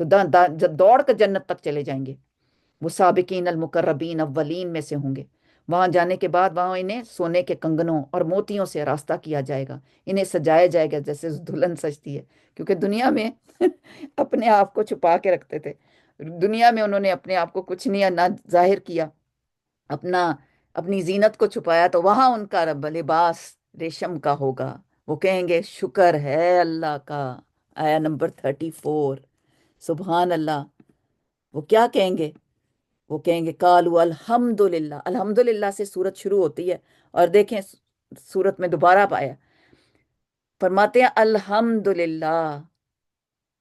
تو دوڑ کر جنت تک چلے جائیں گے، وہ سابقین المقربین اولین میں سے ہوں گے۔ وہاں جانے کے بعد وہاں انہیں سونے کے کنگنوں اور موتیوں سے آراستہ کیا جائے گا، انہیں سجایا جائے گا جیسے دلہن سجتی ہے، کیونکہ دنیا میں اپنے آپ کو چھپا کے رکھتے تھے، دنیا میں انہوں نے اپنے آپ کو کچھ نہیں نہ ظاہر کیا، اپنا اپنی زینت کو چھپایا، تو وہاں ان کا لباس ریشم کا ہوگا، وہ کہیں گے شکر ہے اللہ کا۔ آیا نمبر 34، سبحان اللہ۔ وہ کیا کہیں گے؟ وہ کہیں گے کالو الحمدللہ، الحمدللہ سے سورت شروع ہوتی ہے، اور دیکھیں سورت میں دوبارہ پایا، فرماتے ہیں الحمدللہ،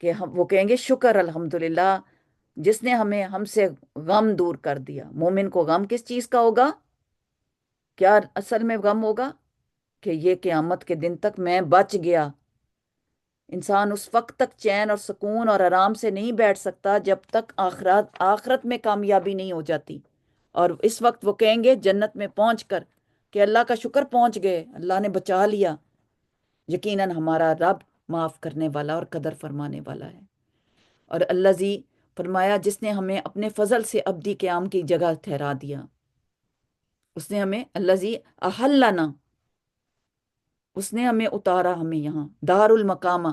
کہ وہ کہیں گے شکر الحمدللہ جس نے ہم سے غم دور کر دیا۔ مومن کو غم کس چیز کا ہوگا؟ کیا اصل میں غم ہوگا؟ کہ یہ قیامت کے دن تک میں بچ گیا۔ انسان اس وقت تک چین اور سکون اور آرام سے نہیں بیٹھ سکتا جب تک آخرت میں کامیابی نہیں ہو جاتی، اور اس وقت وہ کہیں گے جنت میں پہنچ کر کہ اللہ کا شکر پہنچ گئے، اللہ نے بچا لیا، یقیناً ہمارا رب معاف کرنے والا اور قدر فرمانے والا ہے۔ اور اللہ زی فرمایا جس نے ہمیں اپنے فضل سے ابدی قیام کی جگہ ٹھہرا دیا، اس نے ہمیں اللہ زی احلنا، اس نے ہمیں اتارا، ہمیں یہاں دار المقامہ،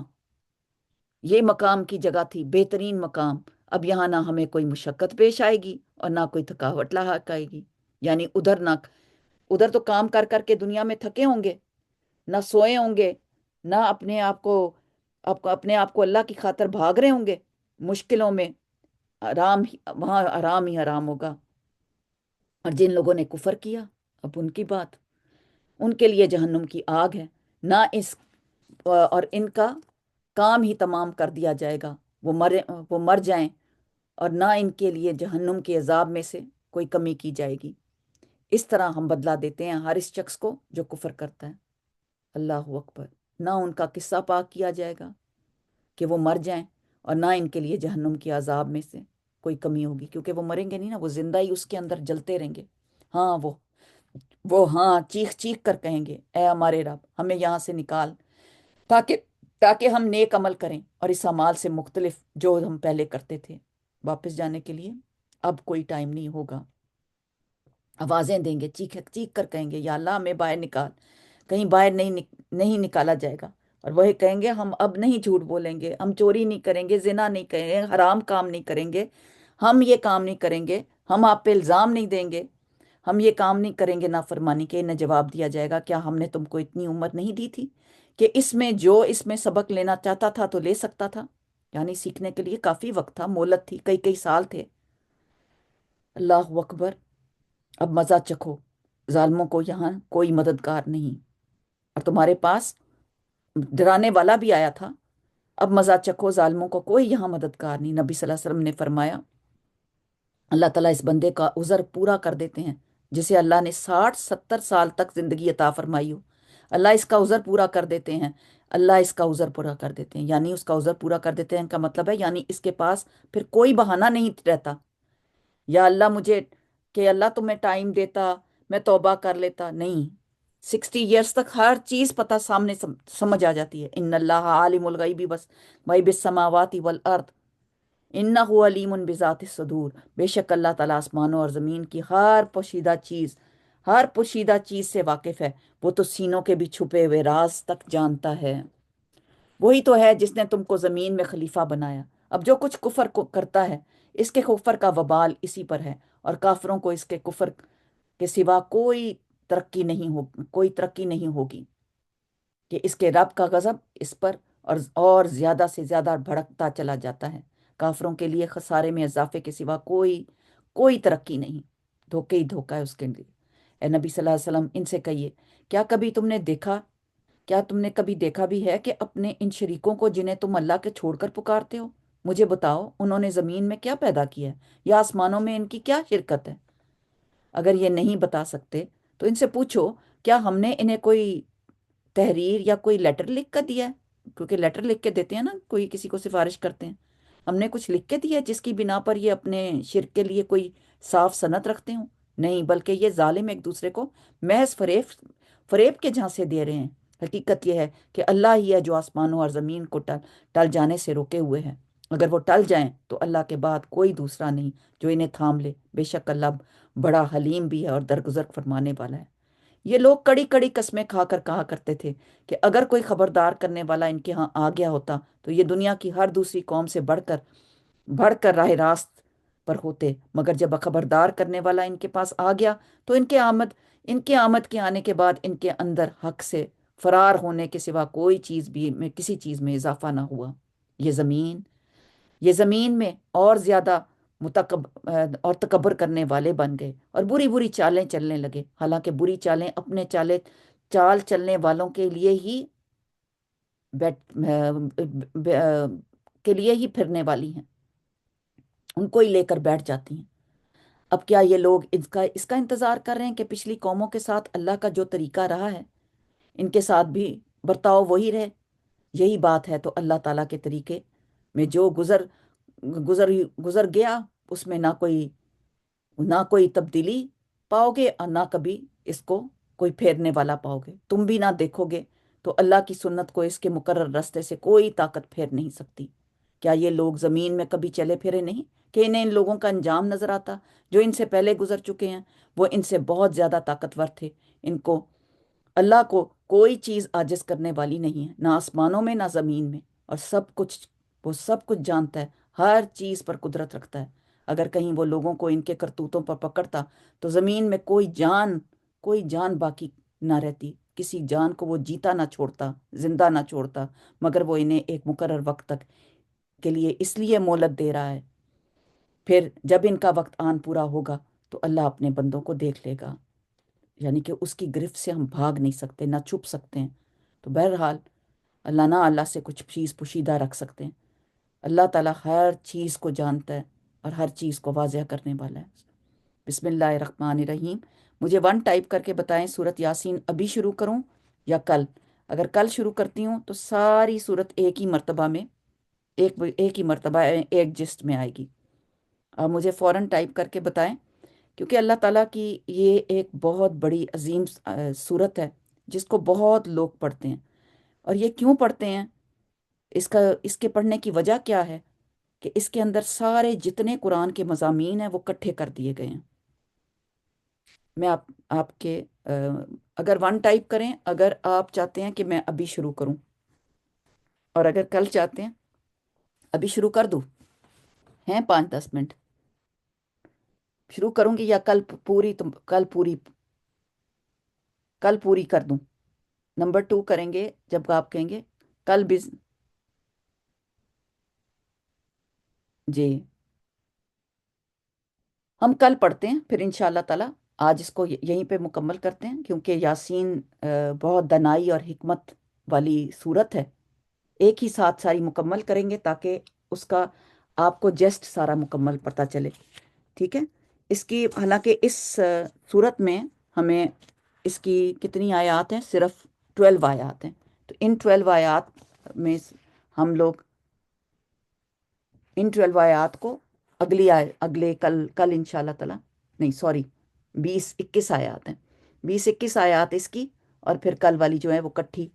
یہ مقام کی جگہ تھی، بہترین مقام۔ اب یہاں نہ ہمیں کوئی مشقت پیش آئے گی اور نہ کوئی تھکاوٹ لاحق آئے گی، یعنی ادھر تو کام کر کر کے دنیا میں تھکے ہوں گے، نہ سوئے ہوں گے، نہ اپنے آپ کو اللہ کی خاطر بھاگ رہے ہوں گے مشکلوں میں، وہاں آرام ہی آرام ہوگا۔ اور جن لوگوں نے کفر کیا، اب ان کی بات، ان کے لیے جہنم کی آگ ہے، نہ اور ان کا کام ہی تمام کر دیا جائے گا، وہ مر جائیں، اور نہ ان کے لیے جہنم کے عذاب میں سے کوئی کمی کی جائے گی۔ اس طرح ہم بدلہ دیتے ہیں ہر اس شخص کو جو کفر کرتا ہے۔ اللہ اکبر۔ نہ ان کا قصہ پاک کیا جائے گا کہ وہ مر جائیں، اور نہ ان کے لیے جہنم کے عذاب میں سے کوئی کمی ہوگی، کیونکہ وہ مریں گے نہیں نا، وہ زندہ ہی اس کے اندر جلتے رہیں گے۔ ہاں وہ ہاں چیخ چیخ کر کہیں گے اے ہمارے رب ہمیں یہاں سے نکال، تاکہ ہم نیک عمل کریں اور اس اعمال سے مختلف جو ہم پہلے کرتے تھے۔ واپس جانے کے لیے اب کوئی ٹائم نہیں ہوگا۔ آوازیں دیں گے، چیخ چیخ کر کہیں گے یا اللہ ہمیں باہر نکال، کہیں باہر نہیں نکالا جائے گا، اور وہی کہیں گے ہم اب نہیں جھوٹ بولیں گے، ہم چوری نہیں کریں گے، زنا نہیں کریں گے، حرام کام نہیں کریں گے، ہم یہ کام نہیں کریں گے، ہم آپ پہ الزام نہیں دیں گے، ہم یہ کام نہیں کریں گے نافرمانی کے۔ انہیں جواب دیا جائے گا کیا ہم نے تم کو اتنی عمر نہیں دی تھی کہ اس میں سبق لینا چاہتا تھا تو لے سکتا تھا؟ یعنی سیکھنے کے لیے کافی وقت تھا، مہلت تھی، کئی کئی سال تھے۔ اللہ اکبر۔ اب مزہ چکھو، ظالموں کو یہاں کوئی مددگار نہیں، اور تمہارے پاس ڈرانے والا بھی آیا تھا، اب مزہ چکھو، ظالموں کو کوئی یہاں مددگار نہیں۔ نبی صلی اللہ علیہ وسلم نے فرمایا اللہ تعالیٰ اس بندے کا عذر پورا کر دیتے ہیں جسے اللہ نے 60-70 سال تک زندگی عطا فرمائی ہو، اللہ اس کا عذر پورا کر دیتے ہیں، اللہ اس کا عذر پورا کر دیتے ہیں، یعنی اس کا عذر پورا کر دیتے ہیں کا مطلب ہے یعنی اس کے پاس پھر کوئی بہانہ نہیں رہتا، یا اللہ مجھے کہ اللہ تمہیں ٹائم دیتا میں توبہ کر لیتا، نہیں، 60 ایئرس تک ہر چیز پتہ سامنے سمجھ آ جاتی ہے۔ ان اللہ عالم الغیب بس غیب السماوات والارض انہ علیم بذات الصدور، بے شک اللہ تعالیٰ آسمانوں اور زمین کی ہر پوشیدہ چیز سے واقف ہے، وہ تو سینوں کے بھی چھپے ہوئے راز تک جانتا ہے۔ وہی تو ہے جس نے تم کو زمین میں خلیفہ بنایا۔ اب جو کچھ کفر کو کرتا ہے اس کے کفر کا وبال اسی پر ہے، اور کافروں کو اس کے کفر کے سوا کوئی ترقی نہیں ہوگی، کہ اس کے رب کا غضب اس پر اور زیادہ سے زیادہ بھڑکتا چلا جاتا ہے۔ کافروں کے لیے خسارے میں اضافے کے سوا کوئی ترقی نہیں، دھوکے ہی دھوکا ہے اس کے لیے۔ اے نبی صلی اللہ علیہ وسلم ان سے کہیے کیا تم نے کبھی دیکھا بھی ہے کہ اپنے ان شریکوں کو جنہیں تم اللہ کے چھوڑ کر پکارتے ہو، مجھے بتاؤ انہوں نے زمین میں کیا پیدا کیا ہے یا آسمانوں میں ان کی کیا شرکت ہے؟ اگر یہ نہیں بتا سکتے تو ان سے پوچھو کیا ہم نے انہیں کوئی تحریر یا کوئی لیٹر لکھ کر دیا ہے؟ کیونکہ لیٹر لکھ کے دیتے ہیں نا، کوئی کسی کو سفارش کرتے ہیں، ہم نے کچھ لکھ کے دیا ہے جس کی بنا پر یہ اپنے شرک کے لیے کوئی صاف سند رکھتے ہوں؟ نہیں، بلکہ یہ ظالم ایک دوسرے کو محض فریب کے جھانسے دے رہے ہیں۔ حقیقت یہ ہے کہ اللہ ہی ہے جو آسمانوں اور زمین کو ٹل جانے سے روکے ہوئے ہے، اگر وہ ٹل جائیں تو اللہ کے بعد کوئی دوسرا نہیں جو انہیں تھام لے، بے شک اللہ بڑا حلیم بھی ہے اور درگزر فرمانے والا ہے۔ یہ لوگ کڑی کڑی قسمیں کھا کر کہا کرتے تھے کہ اگر کوئی خبردار کرنے والا ان کے ہاں آ گیا ہوتا تو یہ دنیا کی ہر دوسری قوم سے بڑھ کر راہ راست پر ہوتے، مگر جب خبردار کرنے والا ان کے پاس آ گیا تو ان کے آمد کے آنے کے بعد ان کے اندر حق سے فرار ہونے کے سوا کوئی چیز بھی میں کسی چیز میں اضافہ نہ ہوا۔ یہ زمین یہ زمین میں اور زیادہ اور تکبر کرنے والے بن گئے اور بری بری چالیں چلنے لگے، حالانکہ بری چالیں اپنے چال چلنے والوں کے لیے ہی کے لیے ہی پھرنے والی ہیں، ان کو ہی لے کر بیٹھ جاتی ہیں۔ اب کیا یہ لوگ اس کا انتظار کر رہے ہیں کہ پچھلی قوموں کے ساتھ اللہ کا جو طریقہ رہا ہے ان کے ساتھ بھی برتاؤ وہی رہے؟ یہی بات ہے تو اللہ تعالیٰ کے طریقے میں جو گزر گزر گیا اس میں نہ کوئی تبدیلی پاؤ گے اور نہ کبھی اس کو کوئی پھیرنے والا پاؤ گے۔ تم بھی نہ دیکھو گے تو اللہ کی سنت کو اس کے مقرر راستے سے کوئی طاقت پھیر نہیں سکتی۔ کیا یہ لوگ زمین میں کبھی چلے پھرے نہیں کہ انہیں ان لوگوں کا انجام نظر آتا جو ان سے پہلے گزر چکے ہیں؟ وہ ان سے بہت زیادہ طاقتور تھے، اللہ کو کوئی چیز عاجز کرنے والی نہیں ہے، نہ آسمانوں میں نہ زمین میں، اور وہ سب کچھ جانتا ہے، ہر چیز پر قدرت رکھتا ہے۔ اگر کہیں وہ لوگوں کو ان کے کرتوتوں پر پکڑتا تو زمین میں کوئی جان باقی نہ رہتی، کسی جان کو وہ جیتا نہ چھوڑتا، زندہ نہ چھوڑتا، مگر وہ انہیں ایک مقرر وقت تک کے لیے اس لیے مہلت دے رہا ہے، پھر جب ان کا وقت آن پورا ہوگا تو اللہ اپنے بندوں کو دیکھ لے گا، یعنی کہ اس کی گرفت سے ہم بھاگ نہیں سکتے نہ چھپ سکتے ہیں۔ تو بہرحال اللہ سے کچھ چیز پوشیدہ رکھ سکتے ہیں۔ اللہ تعالیٰ ہر چیز کو جانتا ہے اور ہر چیز کو واضح کرنے والا ہے۔ بسم اللہ الرحمن الرحیم۔ مجھے 1 ٹائپ کر کے بتائیں سورت یاسین ابھی شروع کروں یا کل؟ اگر کل شروع کرتی ہوں تو ساری سورت ایک ہی مرتبہ ایک جسٹ میں آئے گی۔ آپ مجھے فوراً ٹائپ کر کے بتائیں، کیونکہ اللہ تعالیٰ کی یہ ایک بہت بڑی عظیم سورت ہے جس کو بہت لوگ پڑھتے ہیں۔ اور یہ کیوں پڑھتے ہیں؟ اس کے پڑھنے کی وجہ کیا ہے؟ کہ اس کے اندر سارے جتنے قرآن کے مضامین ہیں وہ کٹھے کر دیے گئے ہیں۔ میں آپ کے اگر 1 ٹائپ کریں اگر آپ چاہتے ہیں کہ میں ابھی شروع کروں، اور اگر کل چاہتے ہیں ابھی شروع کر دوں، ہیں 5-10 منٹ شروع کروں گی، یا کل پوری کر دوں؟ نمبر 2 کریں گے جب آپ کہیں گے کل بھی۔ جی، ہم کل پڑھتے ہیں پھر انشاءاللہ تعالیٰ۔ آج اس کو یہیں پہ مکمل کرتے ہیں، کیونکہ یاسین بہت دنائی اور حکمت والی صورت ہے۔ ایک ہی ساتھ ساری مکمل کریں گے تاکہ اس کا آپ کو جسٹ سارا مکمل پتہ چلے، ٹھیک ہے؟ حالانکہ اس صورت میں ہمیں اس کی کتنی آیات ہیں؟ صرف 12 آیات ہیں۔ تو ان 12 آیات میں ہم لوگ ان 12 آیات کو اگلے کل انشاءاللہ تعالیٰ، نہیں سوری، 20-21 آیات ہیں، 20-21 آیات اس کی، اور پھر کل والی جو ہے وہ کٹھی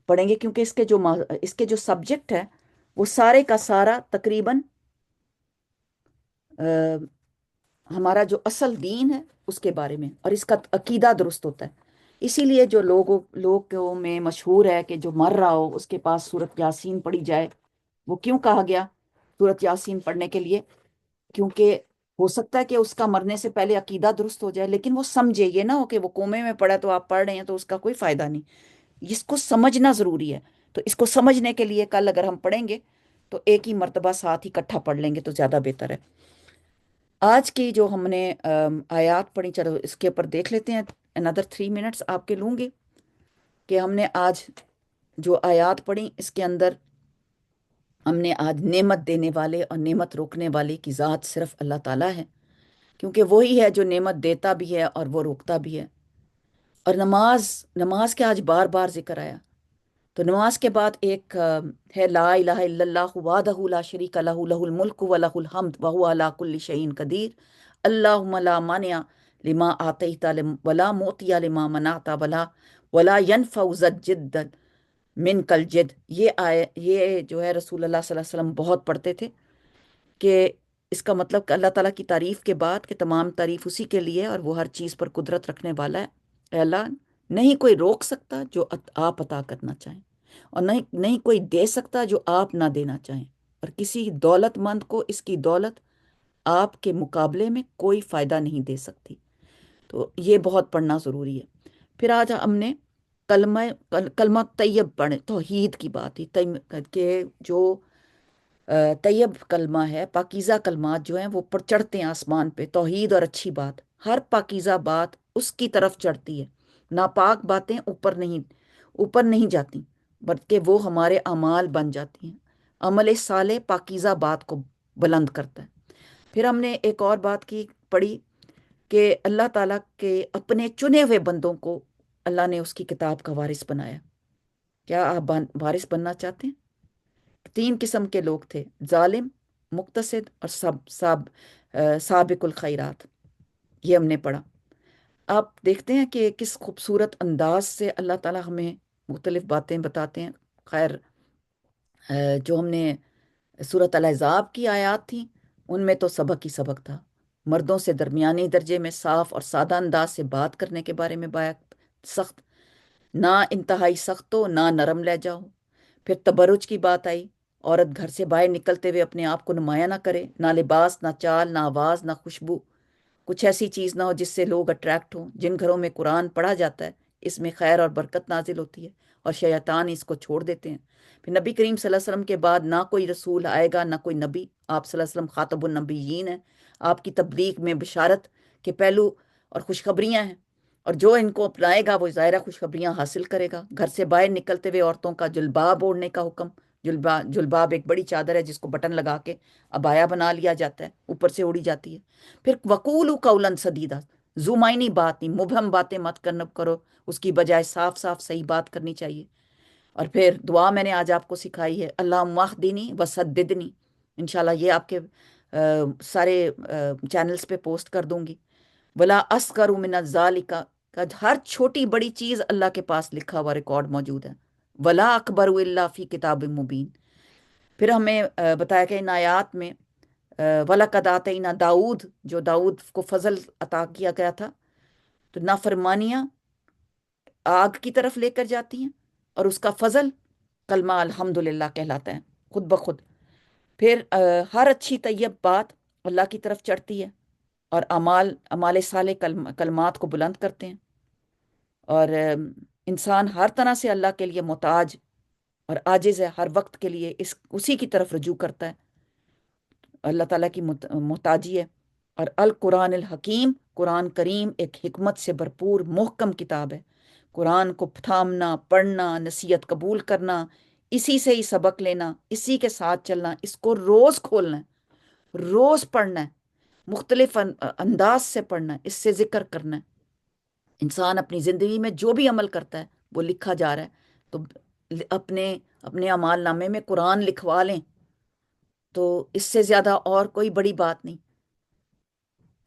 پڑھیں گے، کیونکہ اس کے جو سبجیکٹ ہے وہ سارے کا سارا تقریباً ہمارا جو اصل دین ہے اس کے بارے میں، اور اس کا عقیدہ درست ہوتا ہے۔ اسی لیے جو لوگوں میں مشہور ہے کہ جو مر رہا ہو اس کے پاس سورت یاسین پڑھی جائے۔ وہ کیوں کہا گیا سورت یاسین پڑھنے کے لیے؟ کیونکہ ہو سکتا ہے کہ اس کا مرنے سے پہلے عقیدہ درست ہو جائے، لیکن وہ سمجھے، یہ نہ ہو کہ وہ کومے میں پڑا تو آپ پڑھ رہے ہیں تو اس کا کوئی فائدہ نہیں۔ اس کو سمجھنا ضروری ہے، تو اس کو سمجھنے کے لیے کل اگر ہم پڑھیں گے تو ایک ہی مرتبہ ساتھ ہی اکٹھا پڑھ لیں گے تو زیادہ بہتر ہے۔ آج کی جو ہم نے آیات پڑھی، چلو اس کے اوپر دیکھ لیتے ہیں۔ another 3 منٹس آپ کے لوں گی کہ ہم نے آج جو آیات پڑھی اس کے اندر ہم نے آج نعمت دینے والے اور نعمت روکنے والے کی ذات صرف اللہ تعالیٰ ہے، کیونکہ وہی ہے جو نعمت دیتا بھی ہے اور وہ روکتا بھی ہے۔ اور نماز کے آج بار بار ذکر آیا، تو نماز کے بعد ایک ہے لا الہ الا اللہ وحدہ لا شریک لہ لہ الملک و لہ الحمد وہو علی کل شیء قدیر اللہم لا مانع لما آتیت ولا معطی لما منعت ولا ينفع ذا الجد من کل جد، یہ جو ہے رسول اللہ صلی اللہ علیہ وسلم بہت پڑھتے تھے، کہ اس کا مطلب کہ اللہ تعالیٰ کی تعریف کے بعد کہ تمام تعریف اسی کے لیے اور وہ ہر چیز پر قدرت رکھنے والا ہے، اے اللہ نہیں کوئی روک سکتا جو آپ عطا کرنا چاہیں، اور نہیں کوئی دے سکتا جو آپ نہ دینا چاہیں، اور کسی دولت مند کو اس کی دولت آپ کے مقابلے میں کوئی فائدہ نہیں دے سکتی۔ تو یہ بہت پڑھنا ضروری ہے۔ پھر آج ہم نے کلمہ کلمہ طیب پڑھے، توحید کی بات ہی کہ جو طیب کلمہ ہے، پاکیزہ کلمات جو ہیں وہ پر چڑھتے ہیں آسمان پہ، توحید اور اچھی بات، ہر پاکیزہ بات اس کی طرف چڑھتی ہے، ناپاک باتیں اوپر نہیں جاتی، بلکہ وہ ہمارے اعمال بن جاتی ہیں۔ عمل صالح پاکیزہ بات کو بلند کرتا ہے۔ پھر ہم نے ایک اور بات کی پڑھی کہ اللہ تعالیٰ کے اپنے چنے ہوئے بندوں کو اللہ نے اس کی کتاب کا وارث بنایا۔ کیا آپ وارث بننا چاہتے ہیں؟ 3 قسم کے لوگ تھے، ظالم، مقتصد اور سابق الخیرات، یہ ہم نے پڑھا۔ آپ دیکھتے ہیں کہ کس خوبصورت انداز سے اللہ تعالیٰ ہمیں مختلف باتیں بتاتے ہیں۔ خیر، جو ہم نے سورۃ الاحزاب کی آیات تھیں ان میں تو سبق ہی سبق تھا، مردوں سے درمیانی درجے میں صاف اور سادہ انداز سے بات کرنے کے بارے میں بات سخت، نہ انتہائی سخت ہو نہ نرم لہجہ ہو۔ پھر تبرج کی بات آئی، عورت گھر سے باہر نکلتے ہوئے اپنے آپ کو نمایاں نہ کرے، نہ لباس، نہ چال، نہ آواز، نہ خوشبو، کچھ ایسی چیز نہ ہو جس سے لوگ اٹریکٹ ہوں۔ جن گھروں میں قرآن پڑھا جاتا ہے اس میں خیر اور برکت نازل ہوتی ہے، اور شیطان اس کو چھوڑ دیتے ہیں۔ پھر نبی کریم صلی اللہ علیہ وسلم کے بعد نہ کوئی رسول آئے گا نہ کوئی نبی، آپ صلی اللہ علیہ وسلم خاتم النبیین ہیں۔ آپ کی تبلیغ میں بشارت کے پہلو اور خوشخبریاں ہیں، اور جو ان کو اپنائے گا وہ ظاہرہ خوشخبریاں حاصل کرے گا۔ گھر سے باہر نکلتے ہوئے عورتوں کا جلباب اوڑھنے کا حکم، جلباب ایک بڑی چادر ہے جس کو بٹن لگا کے عبایا بنا لیا جاتا ہے، اوپر سے اڑی جاتی ہے۔ پھر وقولوا قولا سدیدا، زمائنی بات نہیں، مبہم باتیں مت کرو، اس کی بجائے صاف صاف صحیح بات کرنی چاہیے۔ اور پھر دعا میں نے آج آپ کو سکھائی ہے، اللہم اہدنی وسددنی، انشاءاللہ یہ آپ کے سارے چینلز پہ پوسٹ کر دوں گی۔ ولا اصغر من ذالک، کا ہر چھوٹی بڑی چیز اللہ کے پاس لکھا ہوا ریکارڈ موجود ہے۔ ولا اکبر الا فی کتاب مبین۔ پھر ہمیں بتایا کہ ان آیات میں وَلَقَدْ آتَيْنَا داؤد، جو داؤد کو فضل عطا کیا گیا تھا، تو نافرمانیاں آگ کی طرف لے کر جاتی ہیں، اور اس کا فضل کلمہ الحمدللہ کہلاتا ہے خود بخود۔ پھر ہر اچھی طیب بات اللہ کی طرف چڑھتی ہے، اور اعمال صالح کلمات کو بلند کرتے ہیں، اور انسان ہر طرح سے اللہ کے لیے محتاج اور عاجز ہے، ہر وقت کے لیے اسی کی طرف رجوع کرتا ہے، اللہ تعالیٰ کی محتاجی ہے۔ اور القرآن الحکیم، قرآن کریم ایک حکمت سے بھرپور محکم کتاب ہے۔ قرآن کو تھامنا، پڑھنا، نصیحت قبول کرنا، اسی سے ہی سبق لینا، اسی کے ساتھ چلنا، اس کو روز کھولنا ہے، روز پڑھنا ہے، مختلف انداز سے پڑھنا ہے، اس سے ذکر کرنا ہے۔ انسان اپنی زندگی میں جو بھی عمل کرتا ہے وہ لکھا جا رہا ہے، تو اپنے اعمال نامے میں قرآن لکھوا لیں، تو اس سے زیادہ اور کوئی بڑی بات نہیں۔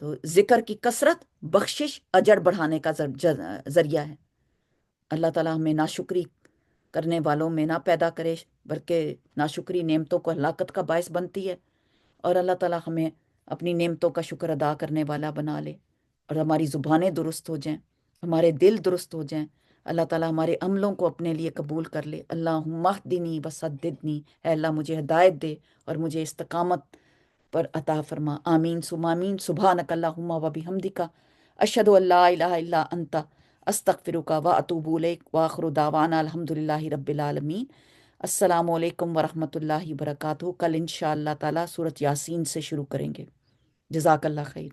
تو ذکر کی کثرت بخشش اجر بڑھانے کا ذریعہ ہے۔ اللہ تعالیٰ ہمیں ناشکری کرنے والوں میں نہ پیدا کرے، بلکہ ناشکری نعمتوں کو ہلاکت کا باعث بنتی ہے، اور اللہ تعالیٰ ہمیں اپنی نعمتوں کا شکر ادا کرنے والا بنا لے، اور ہماری زبانیں درست ہو جائیں، ہمارے دل درست ہو جائیں، اللہ تعالیٰ ہمارے عملوں کو اپنے لیے قبول کر لے۔ اللہم اہدنی وسددنی، اے اللہ مجھے ہدایت دے اور مجھے استقامت پر عطا فرما، آمین ثم آمین۔ سبحانک اللہم و بحمدک، اشہد ان لا الہ الا انت، استغفرک و اتوب الیک، وآخر دعوانا الحمدللہ رب العالمین۔ السلام علیکم ورحمۃ اللہ وبرکاتہ۔ کل انشاءاللہ تعالیٰ سورۃ یاسین سے شروع کریں گے۔ جزاک اللہ خیر۔